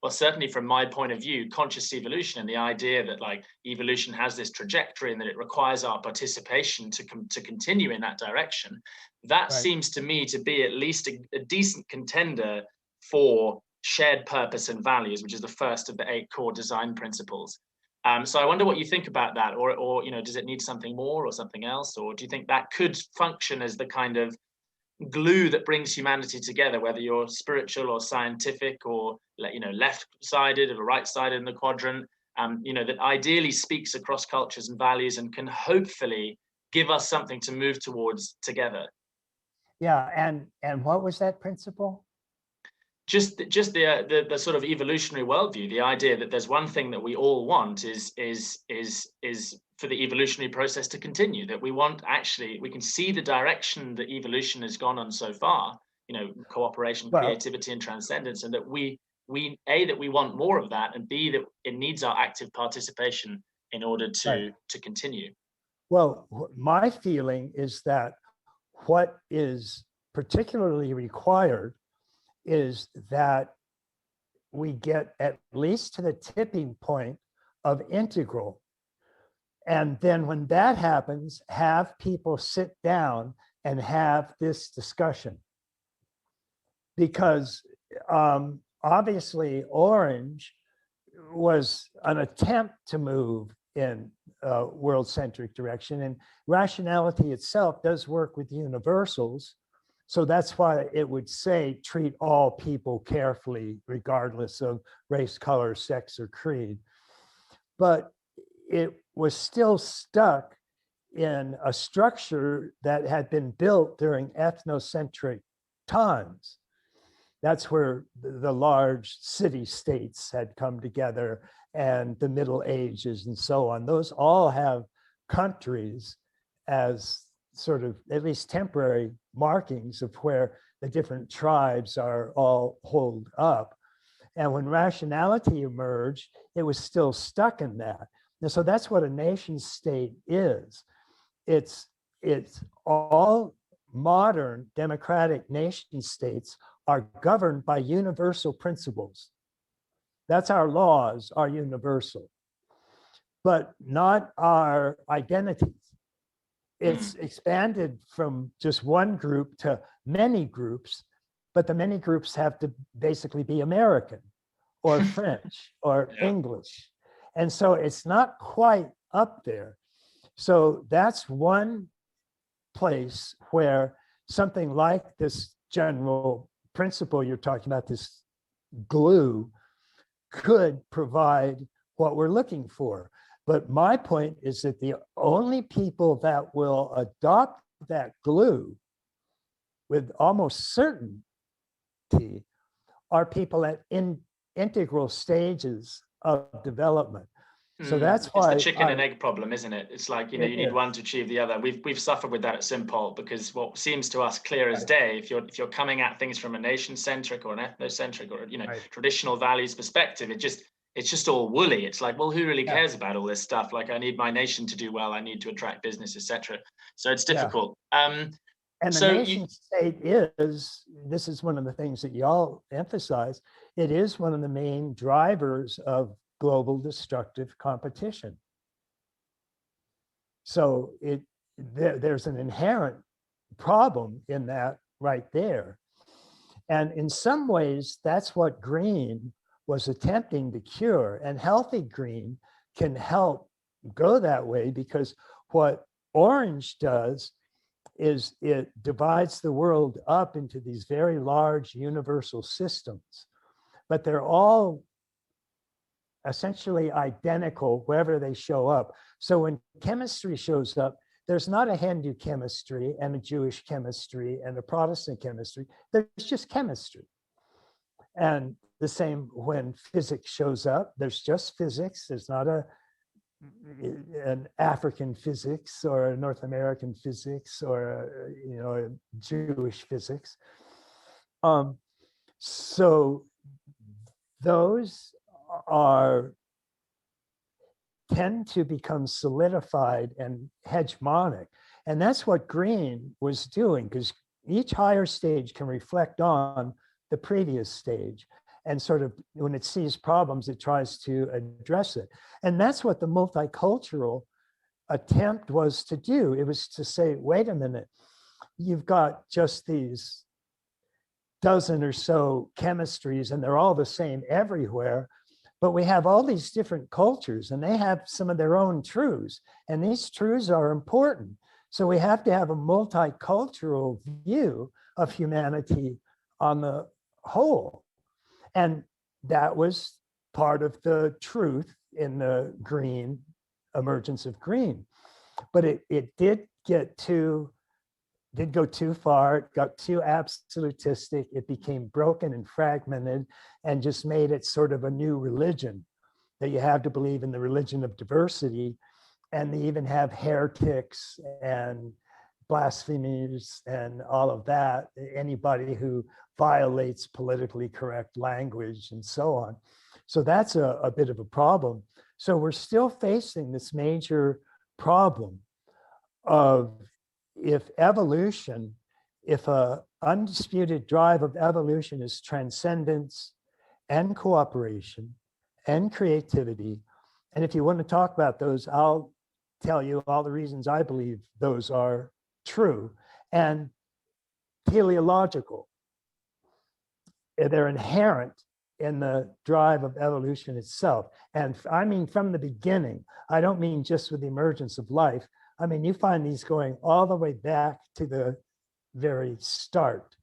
well, certainly from my point of view, conscious evolution and the idea that like evolution has this trajectory and that it requires our participation to continue in that direction, that seems to me to be at least a decent contender for shared purpose and values, which is the first of the 8 core design principles. So I wonder what you think about that, or you know, does it need something more or something else, or do you think that could function as the kind of glue that brings humanity together, whether you're spiritual or scientific or, you know, left-sided or right-sided in the quadrant, you know, that ideally speaks across cultures and values and can hopefully give us something to move towards together. Yeah, and what was that principle? Just the sort of evolutionary worldview, the idea that there's one thing that we all want is for the evolutionary process to continue, that we want, actually, we can see the direction that evolution has gone on so far, you know, cooperation, creativity, and transcendence, and that we that we want more of that, and B, that it needs our active participation in order to continue. Well, my feeling is that what is particularly required is that we get at least to the tipping point of integral. And then when that happens, have people sit down and have this discussion. Because obviously Orange was an attempt to move in a world-centric direction, and rationality itself does work with universals. So that's why it would say, treat all people carefully, regardless of race, color, sex, or creed. But it was still stuck in a structure that had been built during ethnocentric times. That's where the large city-states had come together, and the Middle Ages and so on. Those all have countries as sort of at least temporary markings of where the different tribes are all holed up. And when rationality emerged, it was still stuck in that. And so that's what a nation state is. It's all modern democratic nation states are governed by universal principles. That's our laws are universal, but not our identities. It's expanded from just one group to many groups, but the many groups have to basically be American or French or English. And so it's not quite up there. So that's one place where something like this general principle you're talking about, this glue, could provide what we're looking for. But my point is that the only people that will adopt that glue with almost certainty are people at integral stages of development. So that's why it's the chicken and egg problem, isn't it? It's like, you need one to achieve the other. We've suffered with that at Simpol, because what seems to us clear as day, if you're coming at things from a nation-centric or an ethnocentric or traditional values perspective, it's just all woolly. It's like, well, who really cares about all this stuff? Like, I need my nation to do well, I need to attract business, etc. So it's difficult. And the nation state this is one of the things that y'all emphasize, it is one of the main drivers of global destructive competition. So there's an inherent problem in that right there. And in some ways, that's what green was attempting to cure. And healthy green can help go that way, because what orange does is it divides the world up into these very large universal systems, but they're all essentially identical wherever they show up. So when chemistry shows up, there's not a Hindu chemistry and a Jewish chemistry and a Protestant chemistry. There's just chemistry. And the same when physics shows up, there's just physics. There's not an African physics or a North American physics or a Jewish physics. So those tend to become solidified and hegemonic. And that's what green was doing, because each higher stage can reflect on the previous stage. And sort of when it sees problems, it tries to address it. And that's what the multicultural attempt was to do. It was to say, wait a minute, you've got just these dozen or so chemistries and they're all the same everywhere. But we have all these different cultures and they have some of their own truths. And these truths are important. So we have to have a multicultural view of humanity on the whole. And that was part of the truth in the green emergence of green. But it did go too far, it got too absolutistic, it became broken and fragmented and just made it sort of a new religion, that you have to believe in the religion of diversity. And they even have heretics and blasphemers and all of that, anybody who violates politically correct language and so on. So that's a bit of a problem. So we're still facing this major problem of if a undisputed drive of evolution is transcendence and cooperation and creativity, and if you want to talk about those, I'll tell you all the reasons I believe those are true, and teleological. They're inherent in the drive of evolution itself. And I mean, from the beginning, I don't mean just with the emergence of life. I mean, you find these going all the way back to the very start.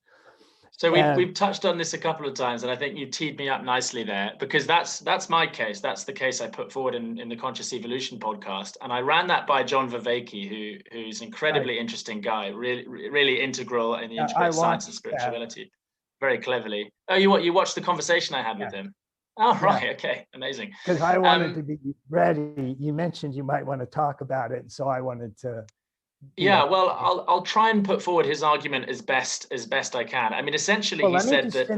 So we've touched on this a couple of times, and I think you teed me up nicely there, because that's my case. That's the case I put forward in the Conscious Evolution podcast, and I ran that by John Vervaeke, who's an incredibly interesting guy, really integral in the integrated science and spirituality, very cleverly. Oh, you watched the conversation I had with him? Oh, right, okay, amazing. Because I wanted to be ready. You mentioned you might want to talk about it, so I wanted to. Yeah, well, I'll try and put forward his argument as best I can. I mean, essentially, he said that.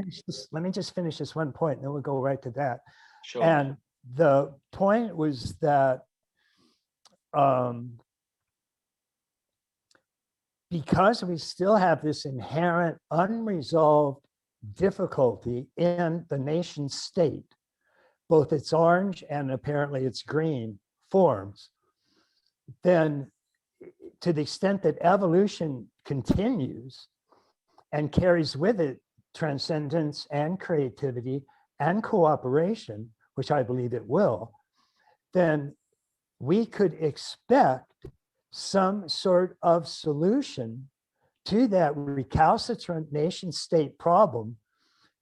Let me just finish this one point, and then we'll go right to that. Sure. And the point was that because we still have this inherent unresolved difficulty in the nation state, both its orange and apparently its green forms, then to the extent that evolution continues and carries with it transcendence and creativity and cooperation, which I believe it will, then we could expect some sort of solution to that recalcitrant nation state problem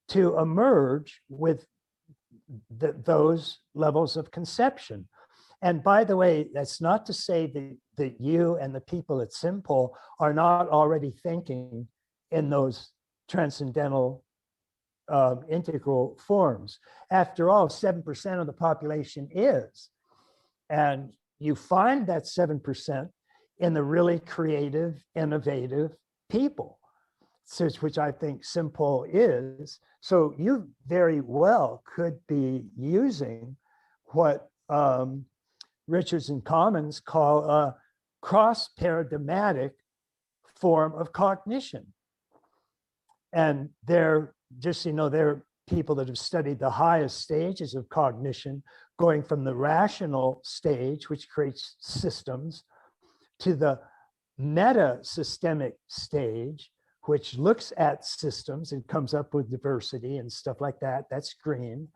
to emerge with those levels of conception. And by the way, that's not to say that you and the people at Simpol are not already thinking in those transcendental integral forms. After all, 7% of the population is. And you find that 7% in the really creative, innovative people, which I think Simpol is. So you very well could be using what Richards and Commons call a cross-paradigmatic form of cognition. And they're just, they're people that have studied the highest stages of cognition, going from the rational stage, which creates systems, to the meta-systemic stage, which looks at systems and comes up with diversity and stuff like that. That's green.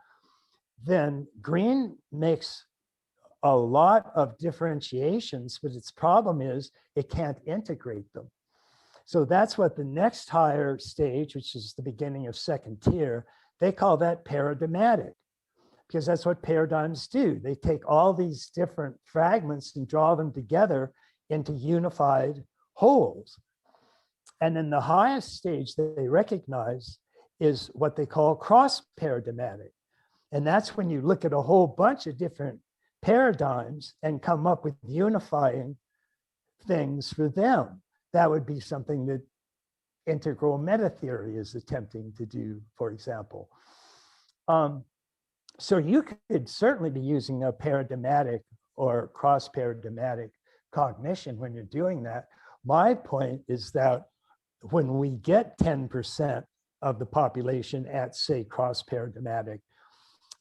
Then green makes a lot of differentiations, but its problem is it can't integrate them. So that's what the next higher stage, which is the beginning of second tier, they call that paradigmatic, because that's what paradigms do. They take all these different fragments and draw them together into unified wholes. And then the highest stage that they recognize is what they call cross-paradigmatic. And that's when you look at a whole bunch of different paradigms and come up with unifying things for them. That would be something that integral meta theory is attempting to do, for example. So you could certainly be using a paradigmatic or cross-paradigmatic cognition when you're doing that. My point is that when we get 10% of the population at, say, cross-paradigmatic,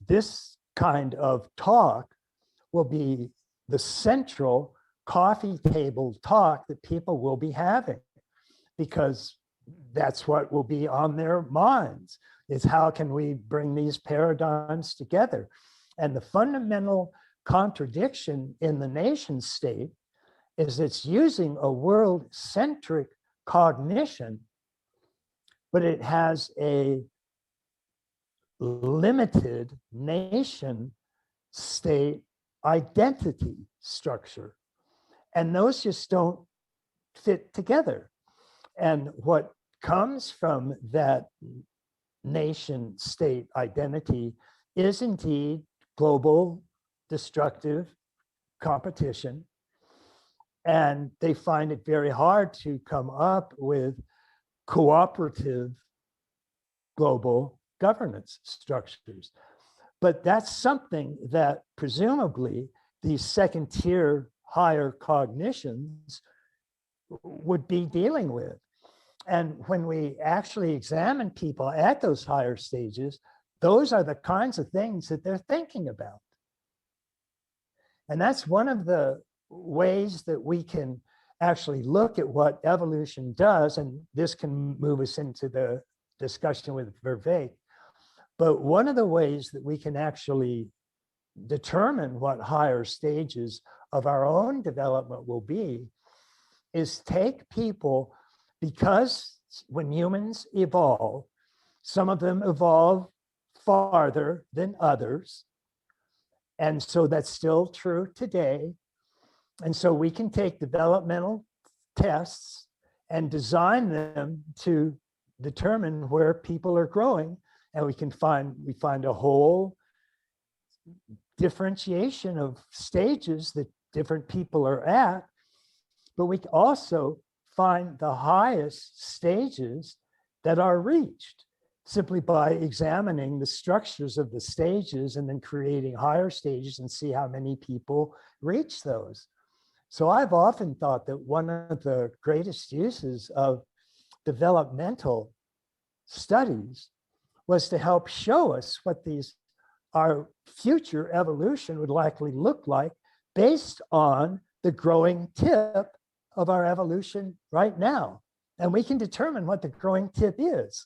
this kind of talk will be the central coffee table talk that people will be having, because that's what will be on their minds, is how can we bring these paradigms together? And the fundamental contradiction in the nation state is it's using a world-centric cognition, but it has a limited nation state identity structure. And those just don't fit together. And what comes from that nation state identity is indeed global destructive competition. And they find it very hard to come up with cooperative global governance structures. But that's something that presumably these second tier higher cognitions would be dealing with. And when we actually examine people at those higher stages, those are the kinds of things that they're thinking about. And that's one of the ways that we can actually look at what evolution does. And this can move us into the discussion with Vervaeke. But one of the ways that we can actually determine what higher stages of our own development will be is take people, because when humans evolve, some of them evolve farther than others. And so that's still true today. And so we can take developmental tests and design them to determine where people are growing. And we find a whole differentiation of stages that different people are at, but we also find the highest stages that are reached simply by examining the structures of the stages and then creating higher stages and see how many people reach those. So I've often thought that one of the greatest uses of developmental studies was to help show us what our future evolution would likely look like based on the growing tip of our evolution right now. And we can determine what the growing tip is.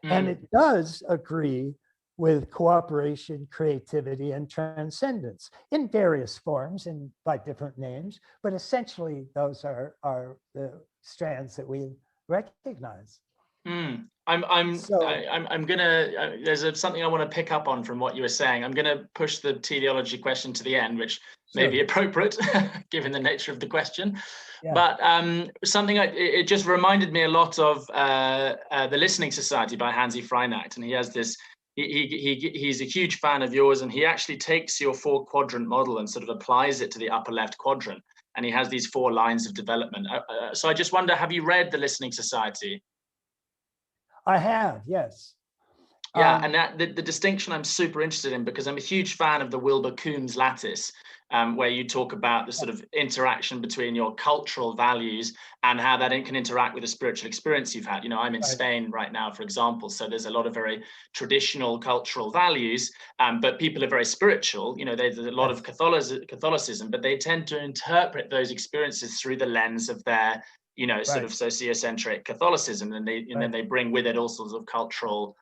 And it does agree with cooperation, creativity, and transcendence in various forms and by different names, but essentially those are the strands that we recognize. I'm gonna. There's something I want to pick up on from what you were saying. I'm gonna push the teleology question to the end, which may be appropriate given the nature of the question. Yeah. But something it just reminded me a lot of the Listening Society by Hansi Freinacht, and he has this. He's a huge fan of yours, and he actually takes your 4-quadrant model and sort of applies it to the upper left quadrant, and he has these 4 lines of development. So I just wonder, have you read the Listening Society? I have, yes. Yeah, and that the distinction I'm super interested in, because I'm a huge fan of the Wilber-Coombs lattice, where you talk about the sort of interaction between your cultural values and how that can interact with the spiritual experience you've had. You know, I'm in Spain right now, for example, so there's a lot of very traditional cultural values, but people are very spiritual. You know, there's a lot of Catholicism, but they tend to interpret those experiences through the lens of their, you know, sort of sociocentric Catholicism, and then they bring with it all sorts of cultural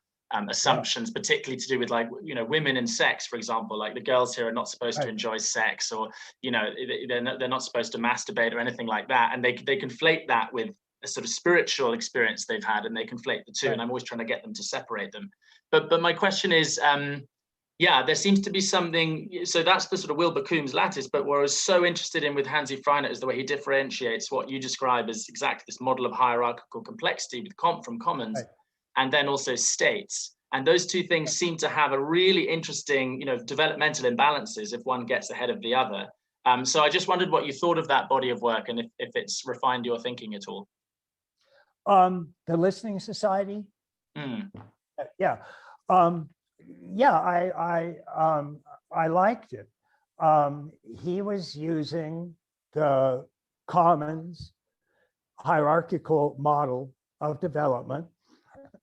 assumptions, particularly to do with, like, you know, women and sex, for example. Like, the girls here are not supposed to enjoy sex, or, you know, they're not supposed to masturbate or anything like that, and they conflate that with a sort of spiritual experience they've had, and they conflate the two. And I'm always trying to get them to separate them. But my question is, yeah, there seems to be something. So that's the sort of Wilber-Coombs lattice. But what I was so interested in with Hansi Freinacht is the way he differentiates what you describe as exactly this model of hierarchical complexity with from commons, and then also states. And those two things seem to have a really interesting, you know, developmental imbalances if one gets ahead of the other. So I just wondered what you thought of that body of work, and if it's refined your thinking at all. The Listening Society. Yeah. I liked it. He was using the commons hierarchical model of development.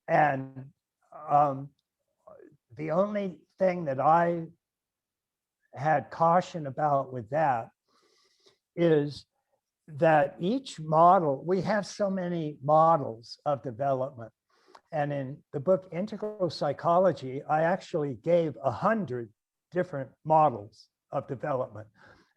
And the only thing that I had caution about with that is that each model, we have so many models of development. And in the book Integral Psychology, I actually gave 100 different models of development.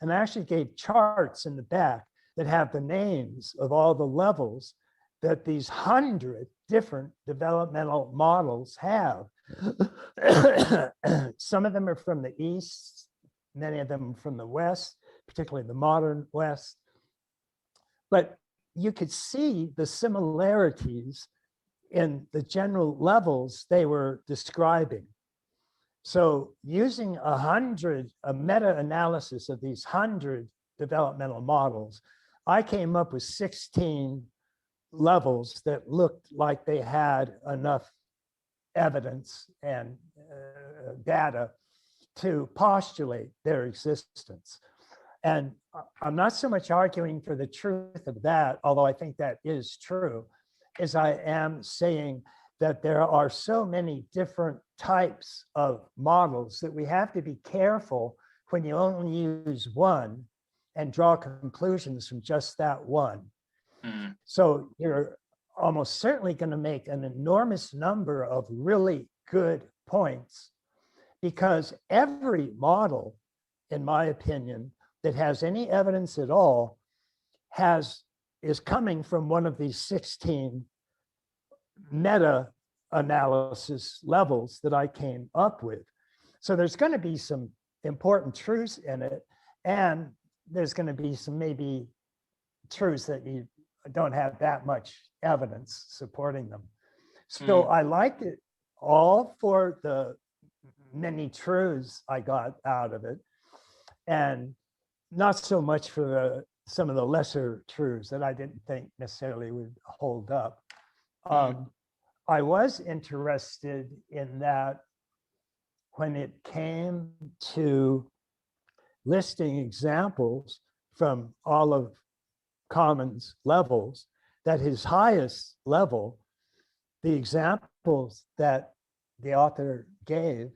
And I actually gave charts in the back that have the names of all the levels that these 100 different developmental models have. Some of them are from the East, many of them from the West, particularly the modern West. But you could see the similarities in the general levels they were describing. So using a meta-analysis of these 100 developmental models, I came up with 16 levels that looked like they had enough evidence and data to postulate their existence. And I'm not so much arguing for the truth of that, although I think that is true, as I am saying that there are so many different types of models that we have to be careful when you only use one and draw conclusions from just that one. So you're almost certainly going to make an enormous number of really good points, because every model, in my opinion, that has any evidence at all is coming from one of these 16 meta-analysis levels that I came up with. So there's going to be some important truths in it, and there's going to be some maybe truths that you don't have that much evidence supporting them. So I liked it all for the many truths I got out of it, and not so much for some of the lesser truths that I didn't think necessarily would hold up. I was interested in that when it came to listing examples from all of Common's levels, that his highest level, the examples that the author gave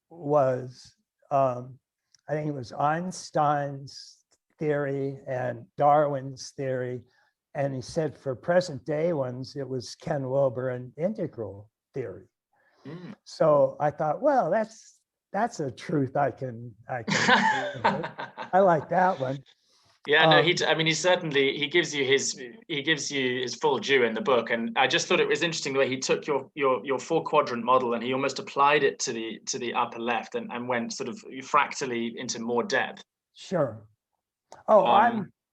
was, I think it was Einstein's theory and Darwin's theory. And he said for present day ones, it was Ken Wilber and integral theory. So I thought, well, that's a truth I can I like that one. Yeah, no, I mean, he gives you his full due in the book, and I just thought it was interesting the way he took your 4-quadrant model and he almost applied it to the upper left and went sort of fractally into more depth. Sure. Oh,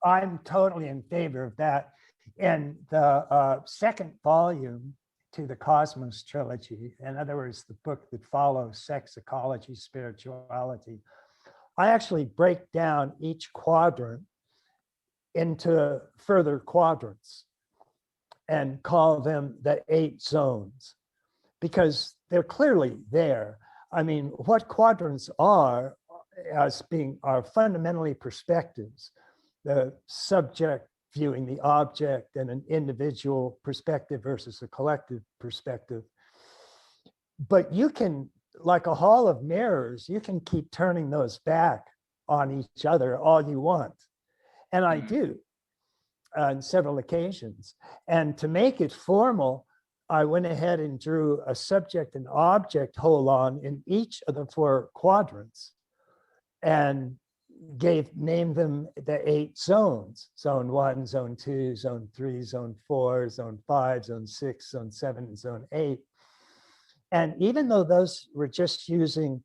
I'm totally in favor of that. And the second volume to the Cosmos trilogy, in other words, the book that follows Sex, Ecology, Spirituality, I actually break down each quadrant into further quadrants and call them the 8 zones, because they're clearly there. I mean, what quadrants are fundamentally perspectives, the subject viewing the object and an individual perspective versus a collective perspective. But you can, like a hall of mirrors, you can keep turning those back on each other all you want. And I do on several occasions. And to make it formal, I went ahead and drew a subject and object holon in each of the 4 quadrants and named them the 8 zones: zone 1, zone 2, zone 3, zone 4, zone 5, zone 6, zone 7, and zone 8. And even though those were just using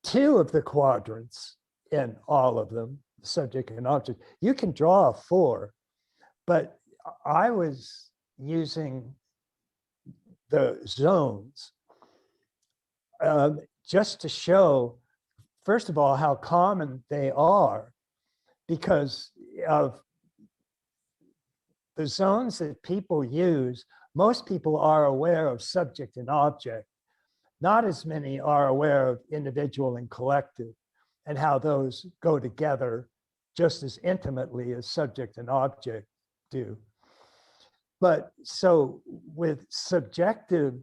2 of the quadrants in all of them, subject and object, you can draw a 4, but I was using the zones just to show, first of all, how common they are, because of the zones that people use. Most people are aware of subject and object. Not as many are aware of individual and collective and how those go together just as intimately as subject and object do. But so with subjective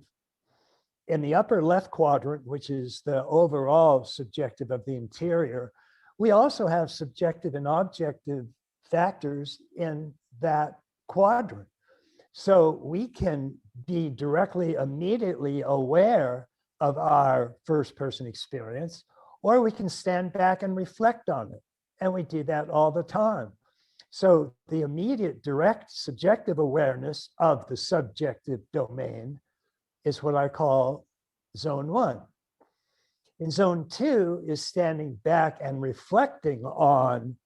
in the upper left quadrant, which is the overall subjective of the interior, we also have subjective and objective factors in that quadrant. So we can be directly, immediately aware of our first person experience, or we can stand back and reflect on it. And we do that all the time. So the immediate, direct, subjective awareness of the subjective domain is what I call zone 1. In zone 2 is standing back and reflecting on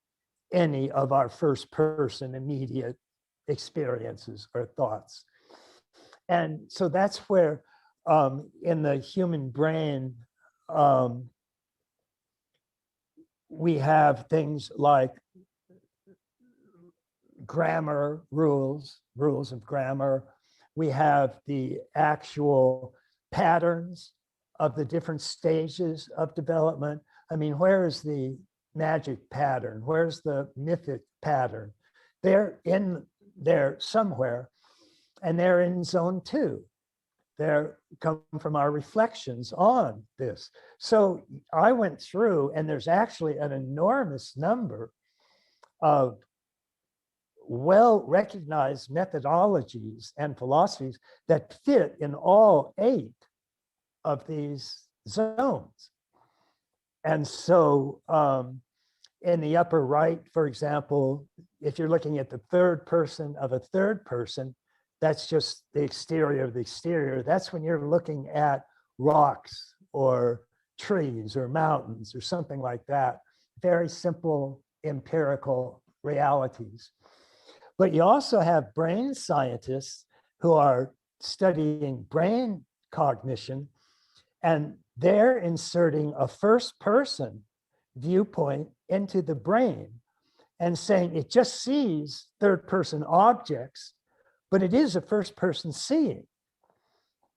any of our first person immediate experiences or thoughts. And so that's where in the human brain, we have things like grammar rules of grammar. We have the actual patterns of the different stages of development. I mean, where is the magic pattern? Where's the mythic pattern? They're in there somewhere, and they're in zone 2. They're come from our reflections on this. So I went through, and there's actually an enormous number of well-recognized methodologies and philosophies that fit in all 8 of these zones. And so in the upper right, for example, if you're looking at the third person of a third person, that's just the exterior of the exterior. That's when you're looking at rocks or trees or mountains or something like that. Very simple empirical realities. But you also have brain scientists who are studying brain cognition, and they're inserting a first person viewpoint into the brain and saying it just sees third person objects, but it is a first person seeing.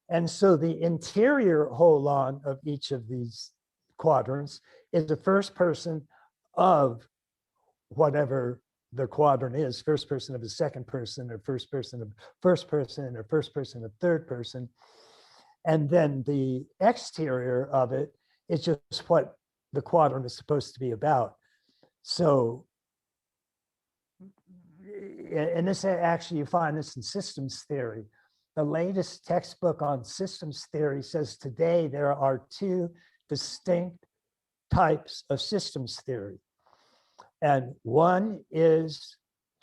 And so the interior holon of each of these quadrants is the first person of whatever the quadrant is, first person of a second person, or first person of first person, or first person of third person. And then the exterior of it is just what the quadrant is supposed to be about. So, and this actually, you find this in systems theory. The latest textbook on systems theory says today there are two distinct types of systems theory. And one is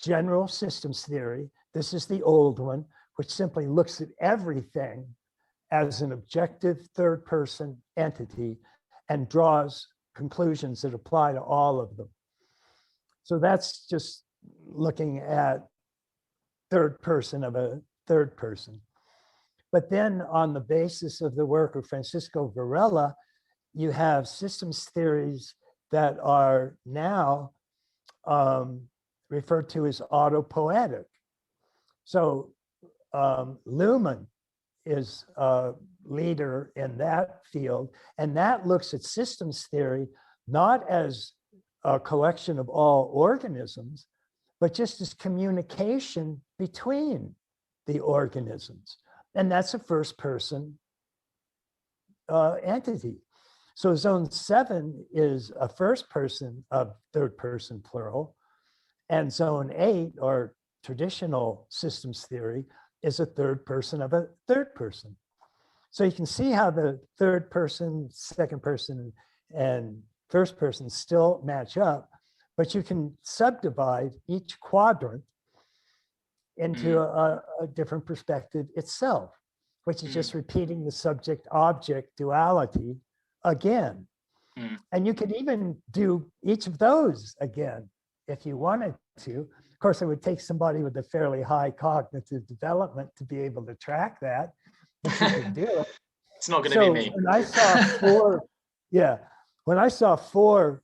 general systems theory. This is the old one, which simply looks at everything as an objective third-person entity and draws conclusions that apply to all of them. So that's just looking at third person of a third person. But then on the basis of the work of Francisco Varela, you have systems theories that are now referred to as autopoietic. So Luhmann is a leader in that field, and that looks at systems theory not as a collection of all organisms, but just as communication between the organisms. And that's a first person entity. So zone 7 is a first person of third person plural, and zone 8, or traditional systems theory, is a third person of a third person. So you can see how the third person, second person, and first person still match up, but you can subdivide each quadrant into a different perspective itself, which is just repeating the subject-object duality again. And you could even do each of those again if you wanted to. Of course, it would take somebody with a fairly high cognitive development to be able to track that, but you could do it. It's not going to be me. When I saw four, when I saw 4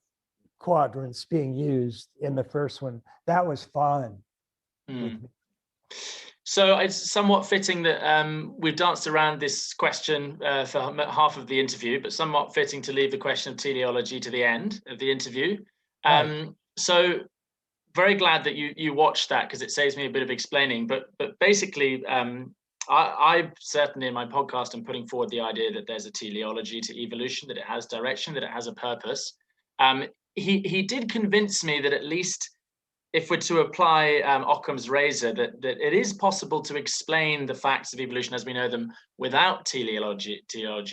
quadrants being used in the first one, that was fine. So it's somewhat fitting that we've danced around this question for half of the interview, but somewhat fitting to leave the question of teleology to the end of the interview. So very glad that you watched that, because it saves me a bit of explaining. But basically, I certainly in my podcast am putting forward the idea that there's a teleology to evolution, that it has direction, that it has a purpose. He did convince me that at least if we're to apply Occam's razor, that it is possible to explain the facts of evolution as we know them without teleology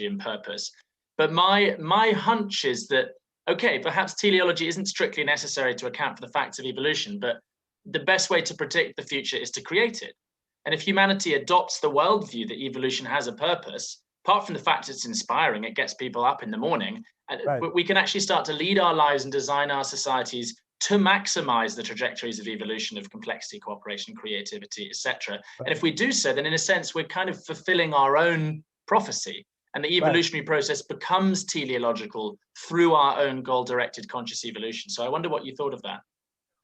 and purpose. But my hunch is that, okay, perhaps teleology isn't strictly necessary to account for the facts of evolution, but the best way to predict the future is to create it. And if humanity adopts the worldview that evolution has a purpose, apart from the fact it's inspiring, it gets people up in the morning, we can actually start to lead our lives and design our societies to maximize the trajectories of evolution, of complexity, cooperation, creativity, etc. And if we do so, then in a sense, we're kind of fulfilling our own prophecy. And the evolutionary process becomes teleological through our own goal-directed conscious evolution. So I wonder what you thought of that.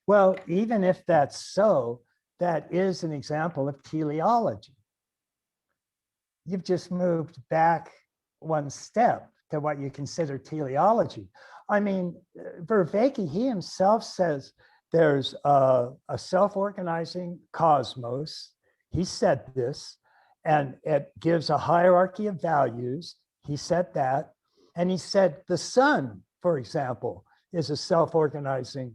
Well, even if that's so, that is an example of teleology. You've just moved back one step to what you consider teleology. I mean, Vervaeke, he himself says there's a self-organizing cosmos. He said this, and it gives a hierarchy of values. He said that. And he said the sun, for example, is a self-organizing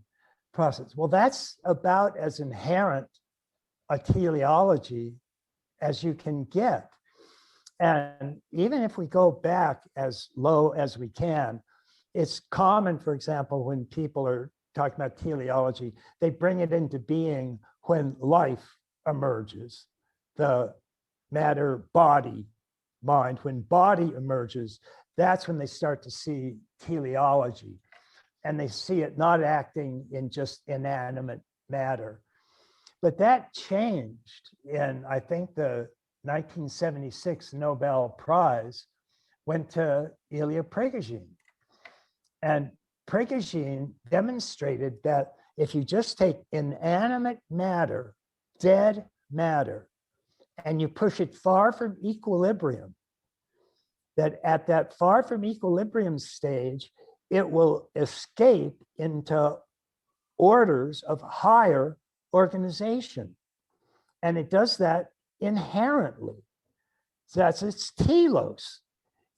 process. Well, that's about as inherent a teleology as you can get. And even if we go back as low as we can, it's common, for example, when people are talking about teleology, they bring it into being when life emerges, the matter, body, mind. When body emerges, that's when they start to see teleology. And they see it not acting in just inanimate matter. But that changed in, I think, the 1976 Nobel Prize went to Ilya Prigogine. And Prigogine demonstrated that if you just take inanimate matter, dead matter, and you push it far from equilibrium, that at that far from equilibrium stage, it will escape into orders of higher organization. And it does that inherently. So that's its telos,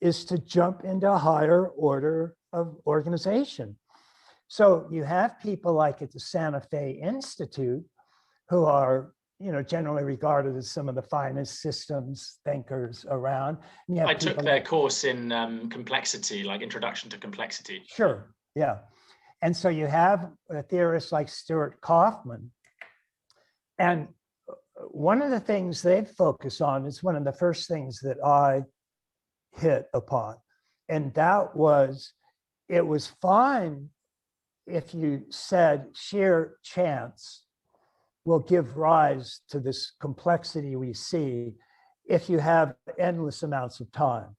is to jump into a higher order of organization. So you have people like at the Santa Fe Institute who are, generally regarded as some of the finest systems thinkers around. And you have I took people their like, course in complexity, like Introduction to Complexity. sure, yeah. And so you have theorists like Stuart Kauffman. And one of the things they focus on is one of the first things that I hit upon. And that was, it was fine if you said sheer chance will give rise to this complexity we see if you have endless amounts of time.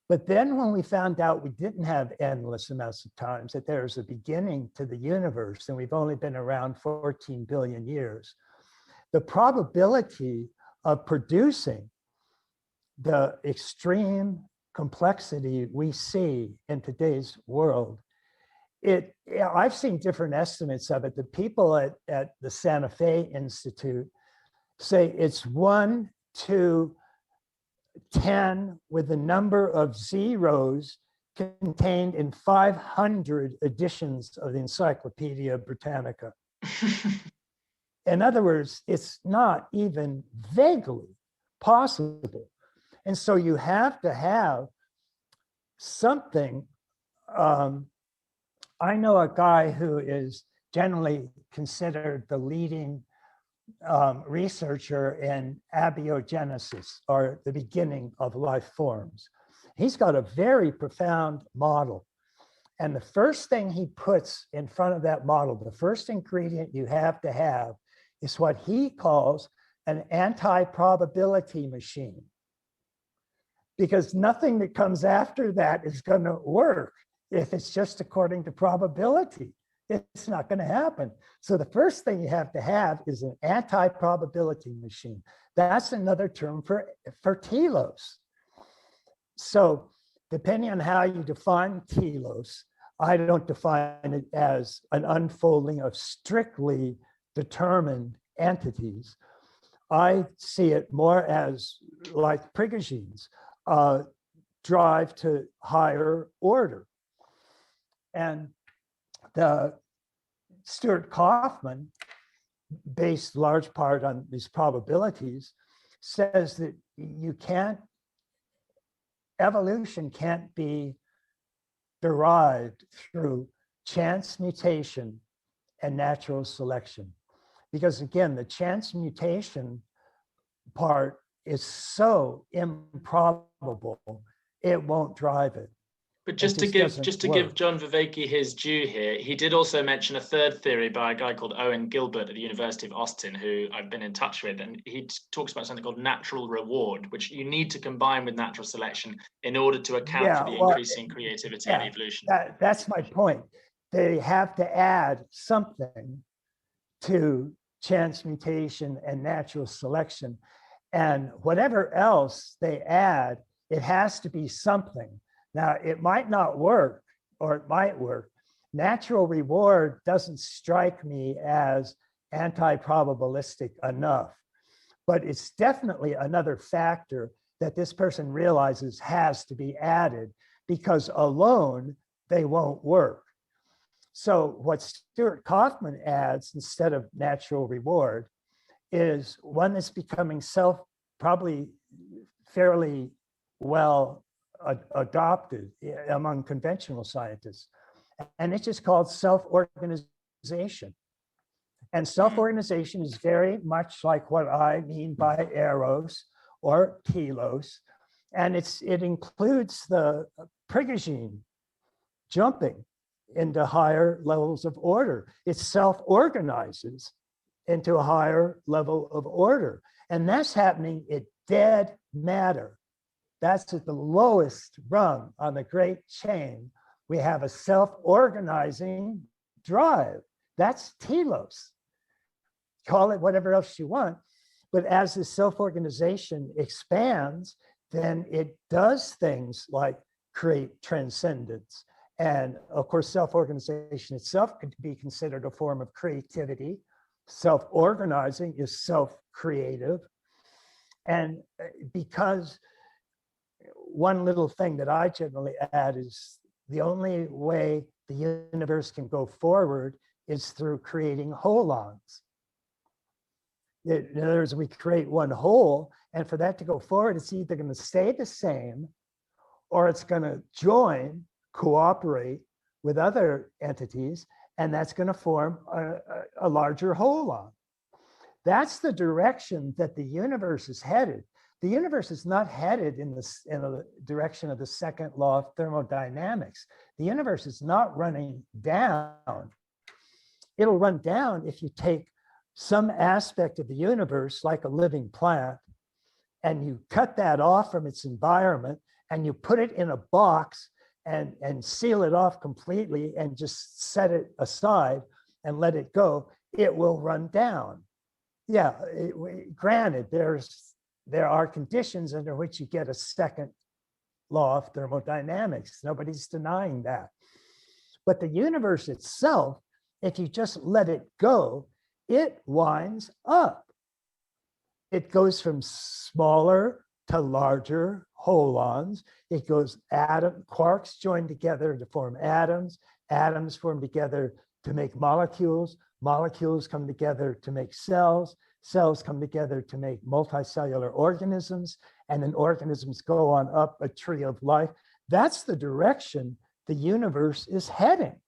But then when we found out we didn't have endless amounts of time, that there's a beginning to the universe, and we've only been around 14 billion years, the probability of producing the extreme complexity we see in today's world, I've seen different estimates of it. The people at the Santa Fe Institute say it's 1 to 10 with the number of zeros contained in 500 editions of the Encyclopedia Britannica. In other words, it's not even vaguely possible. And so you have to have something. I know a guy who is generally considered the leading researcher in abiogenesis, or the beginning of life forms. He's got a very profound model. And the first thing he puts in front of that model, the first ingredient you have to have, is what he calls an anti-probability machine. Because nothing that comes after that is going to work if it's just according to probability. It's not going to happen. So the first thing you have to have is an anti-probability machine. That's another term for telos. So depending on how you define telos, I don't define it as an unfolding of strictly determined entities. I see it more as like Prigoghine's drive to higher order. And the Stuart Kauffman, based large part on these probabilities, says that evolution can't be derived through chance mutation and natural selection. Because again, the chance mutation part is so improbable, it won't drive it. But just to give John Vervaeke his due here, he did also mention a third theory by a guy called Owen Gilbert at the University of Austin, who I've been in touch with, and he talks about something called natural reward, which you need to combine with natural selection in order to account for the increasing creativity and evolution. That's my point. They have to add something to chance mutation and natural selection, and whatever else they add, it has to be something. Now, it might not work, or it might work. Natural reward doesn't strike me as anti-probabilistic enough, but it's definitely another factor that this person realizes has to be added, because alone they won't work. So what Stuart Kauffman adds instead of natural reward is one that's becoming probably fairly well adopted among conventional scientists. And it's just called self-organization. And self-organization is very much like what I mean by eros or telos. And it includes the Prigogine jumping into higher levels of order. It self-organizes into a higher level of order. And that's happening at dead matter. That's at the lowest rung on the great chain. We have a self-organizing drive. That's telos. Call it whatever else you want. But as the self-organization expands, then it does things like create transcendence And of course, self-organization itself could be considered a form of creativity. Self-organizing is self-creative. And because one little thing that I generally add is the only way the universe can go forward is through creating holons. In other words, we create one whole, and for that to go forward, it's either going to stay the same or it's going to join, cooperate with other entities, and that's going to form a larger holon. That's the direction that the universe is headed. The universe is not headed in the direction of the second law of thermodynamics. The universe is not running down. It'll run down if you take some aspect of the universe, like a living plant, and you cut that off from its environment and you put it in a box and seal it off completely and just set it aside and let it go, it will run down. Yeah, granted, there are conditions under which you get a second law of thermodynamics. Nobody's denying that. But the universe itself, if you just let it go, it winds up. It goes from smaller to larger holons. It goes quarks join together to form atoms. Atoms form together to make molecules. Molecules come together to make cells. Cells come together to make multicellular organisms. And then organisms go on up a tree of life. That's the direction the universe is heading.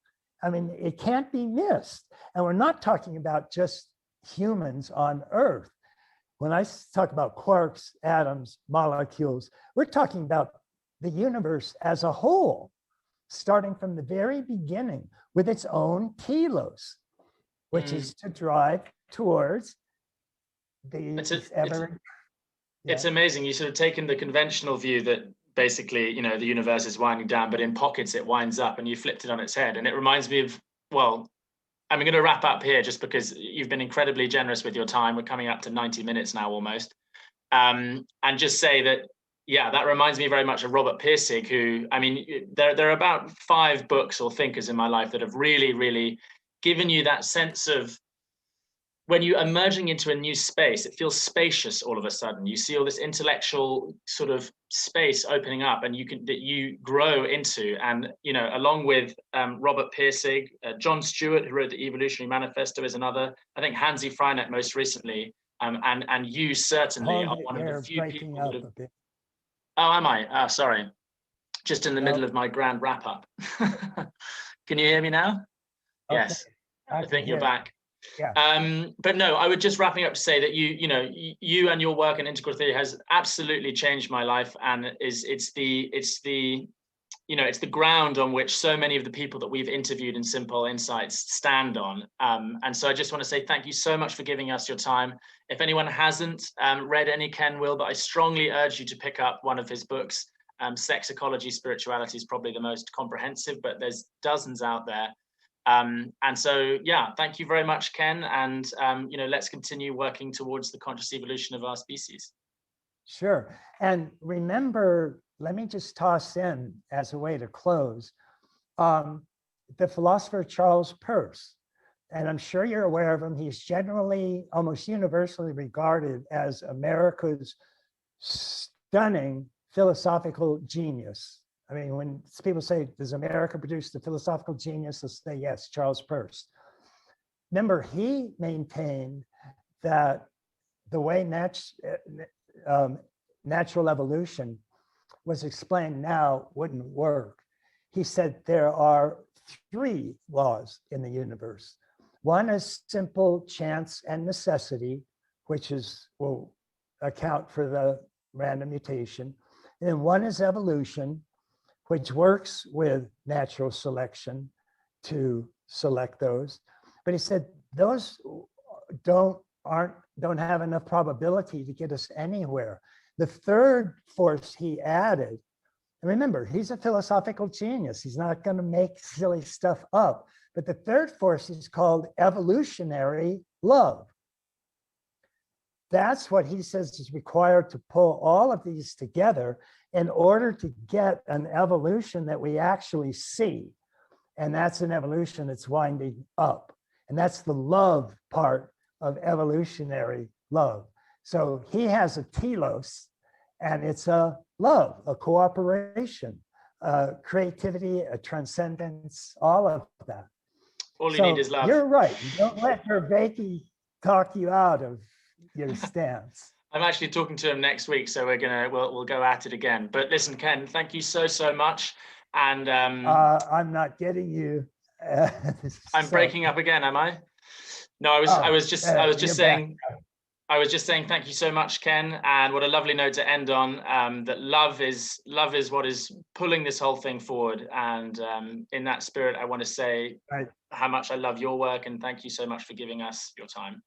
I mean, it can't be missed. And we're not talking about just humans on Earth. When I talk about quarks, atoms, molecules, we're talking about the universe as a whole, starting from the very beginning with its own telos, which is to drive towards It's amazing. You sort of taken the conventional view that basically, you know, the universe is winding down, but in pockets it winds up, and you flipped it on its head. And it reminds me of, well, I'm going to wrap up here just because you've been incredibly generous with your time. We're coming up to 90 minutes now almost. And just say that, yeah, that reminds me very much of Robert Pirsig, who, I mean, there are about 5 books or thinkers in my life that have really, really given you that sense of, when you're emerging into a new space, it feels spacious all of a sudden. You see all this intellectual sort of space opening up, and that you grow into. And, you know, along with Robert Pirsig, John Stewart, who wrote the Evolutionary Manifesto, is another. I think Hansi Freinet most recently, and you certainly are one of the few people that have. Oh, am I? Sorry, just in the middle of my grand wrap up. Can you hear me now? Okay. Yes, I think you're back. Yeah. But no, I would just wrapping up to say that you and your work in integral theory has absolutely changed my life, and it's the ground on which so many of the people that we've interviewed in Simpol Insights stand on. And so I just want to say thank you so much for giving us your time. If anyone hasn't read any Ken Wilber, I strongly urge you to pick up one of his books. Sex, Ecology, Spirituality is probably the most comprehensive, but there's dozens out there. And so, yeah, thank you very much, Ken. And, let's continue working towards the conscious evolution of our species. Sure. And remember, let me just toss in as a way to close, the philosopher Charles Peirce. And I'm sure you're aware of him. He's generally, almost universally regarded as America's stunning philosophical genius. I mean, when people say, does America produce the philosophical genius? They'll say, yes, Charles Peirce. Remember, he maintained that the way natural evolution was explained now wouldn't work. He said there are 3 laws in the universe. One is simple chance and necessity, which will account for the random mutation. And then one is evolution, which works with natural selection to select those. But he said those don't have enough probability to get us anywhere. The third force he added, and remember, he's a philosophical genius. He's not going to make silly stuff up. But the third force is called evolutionary love. that's what he says is required to pull all of these together in order to get an evolution that we actually see. And that's an evolution that's winding up. And that's the love part of evolutionary love. So he has a telos, and it's a love, a cooperation, creativity, a transcendence, all of that. All you need is love. You're right. You don't let Vervaeke talk you out of your stance. I'm actually talking to him next week, so we'll go at it again. But listen, Ken, thank you so much. And I'm not getting you. I'm breaking up again, am I? No, I was just saying thank you so much, Ken, and what a lovely note to end on. That love is what is pulling this whole thing forward. And in that spirit, I want to say how much I love your work, and thank you so much for giving us your time.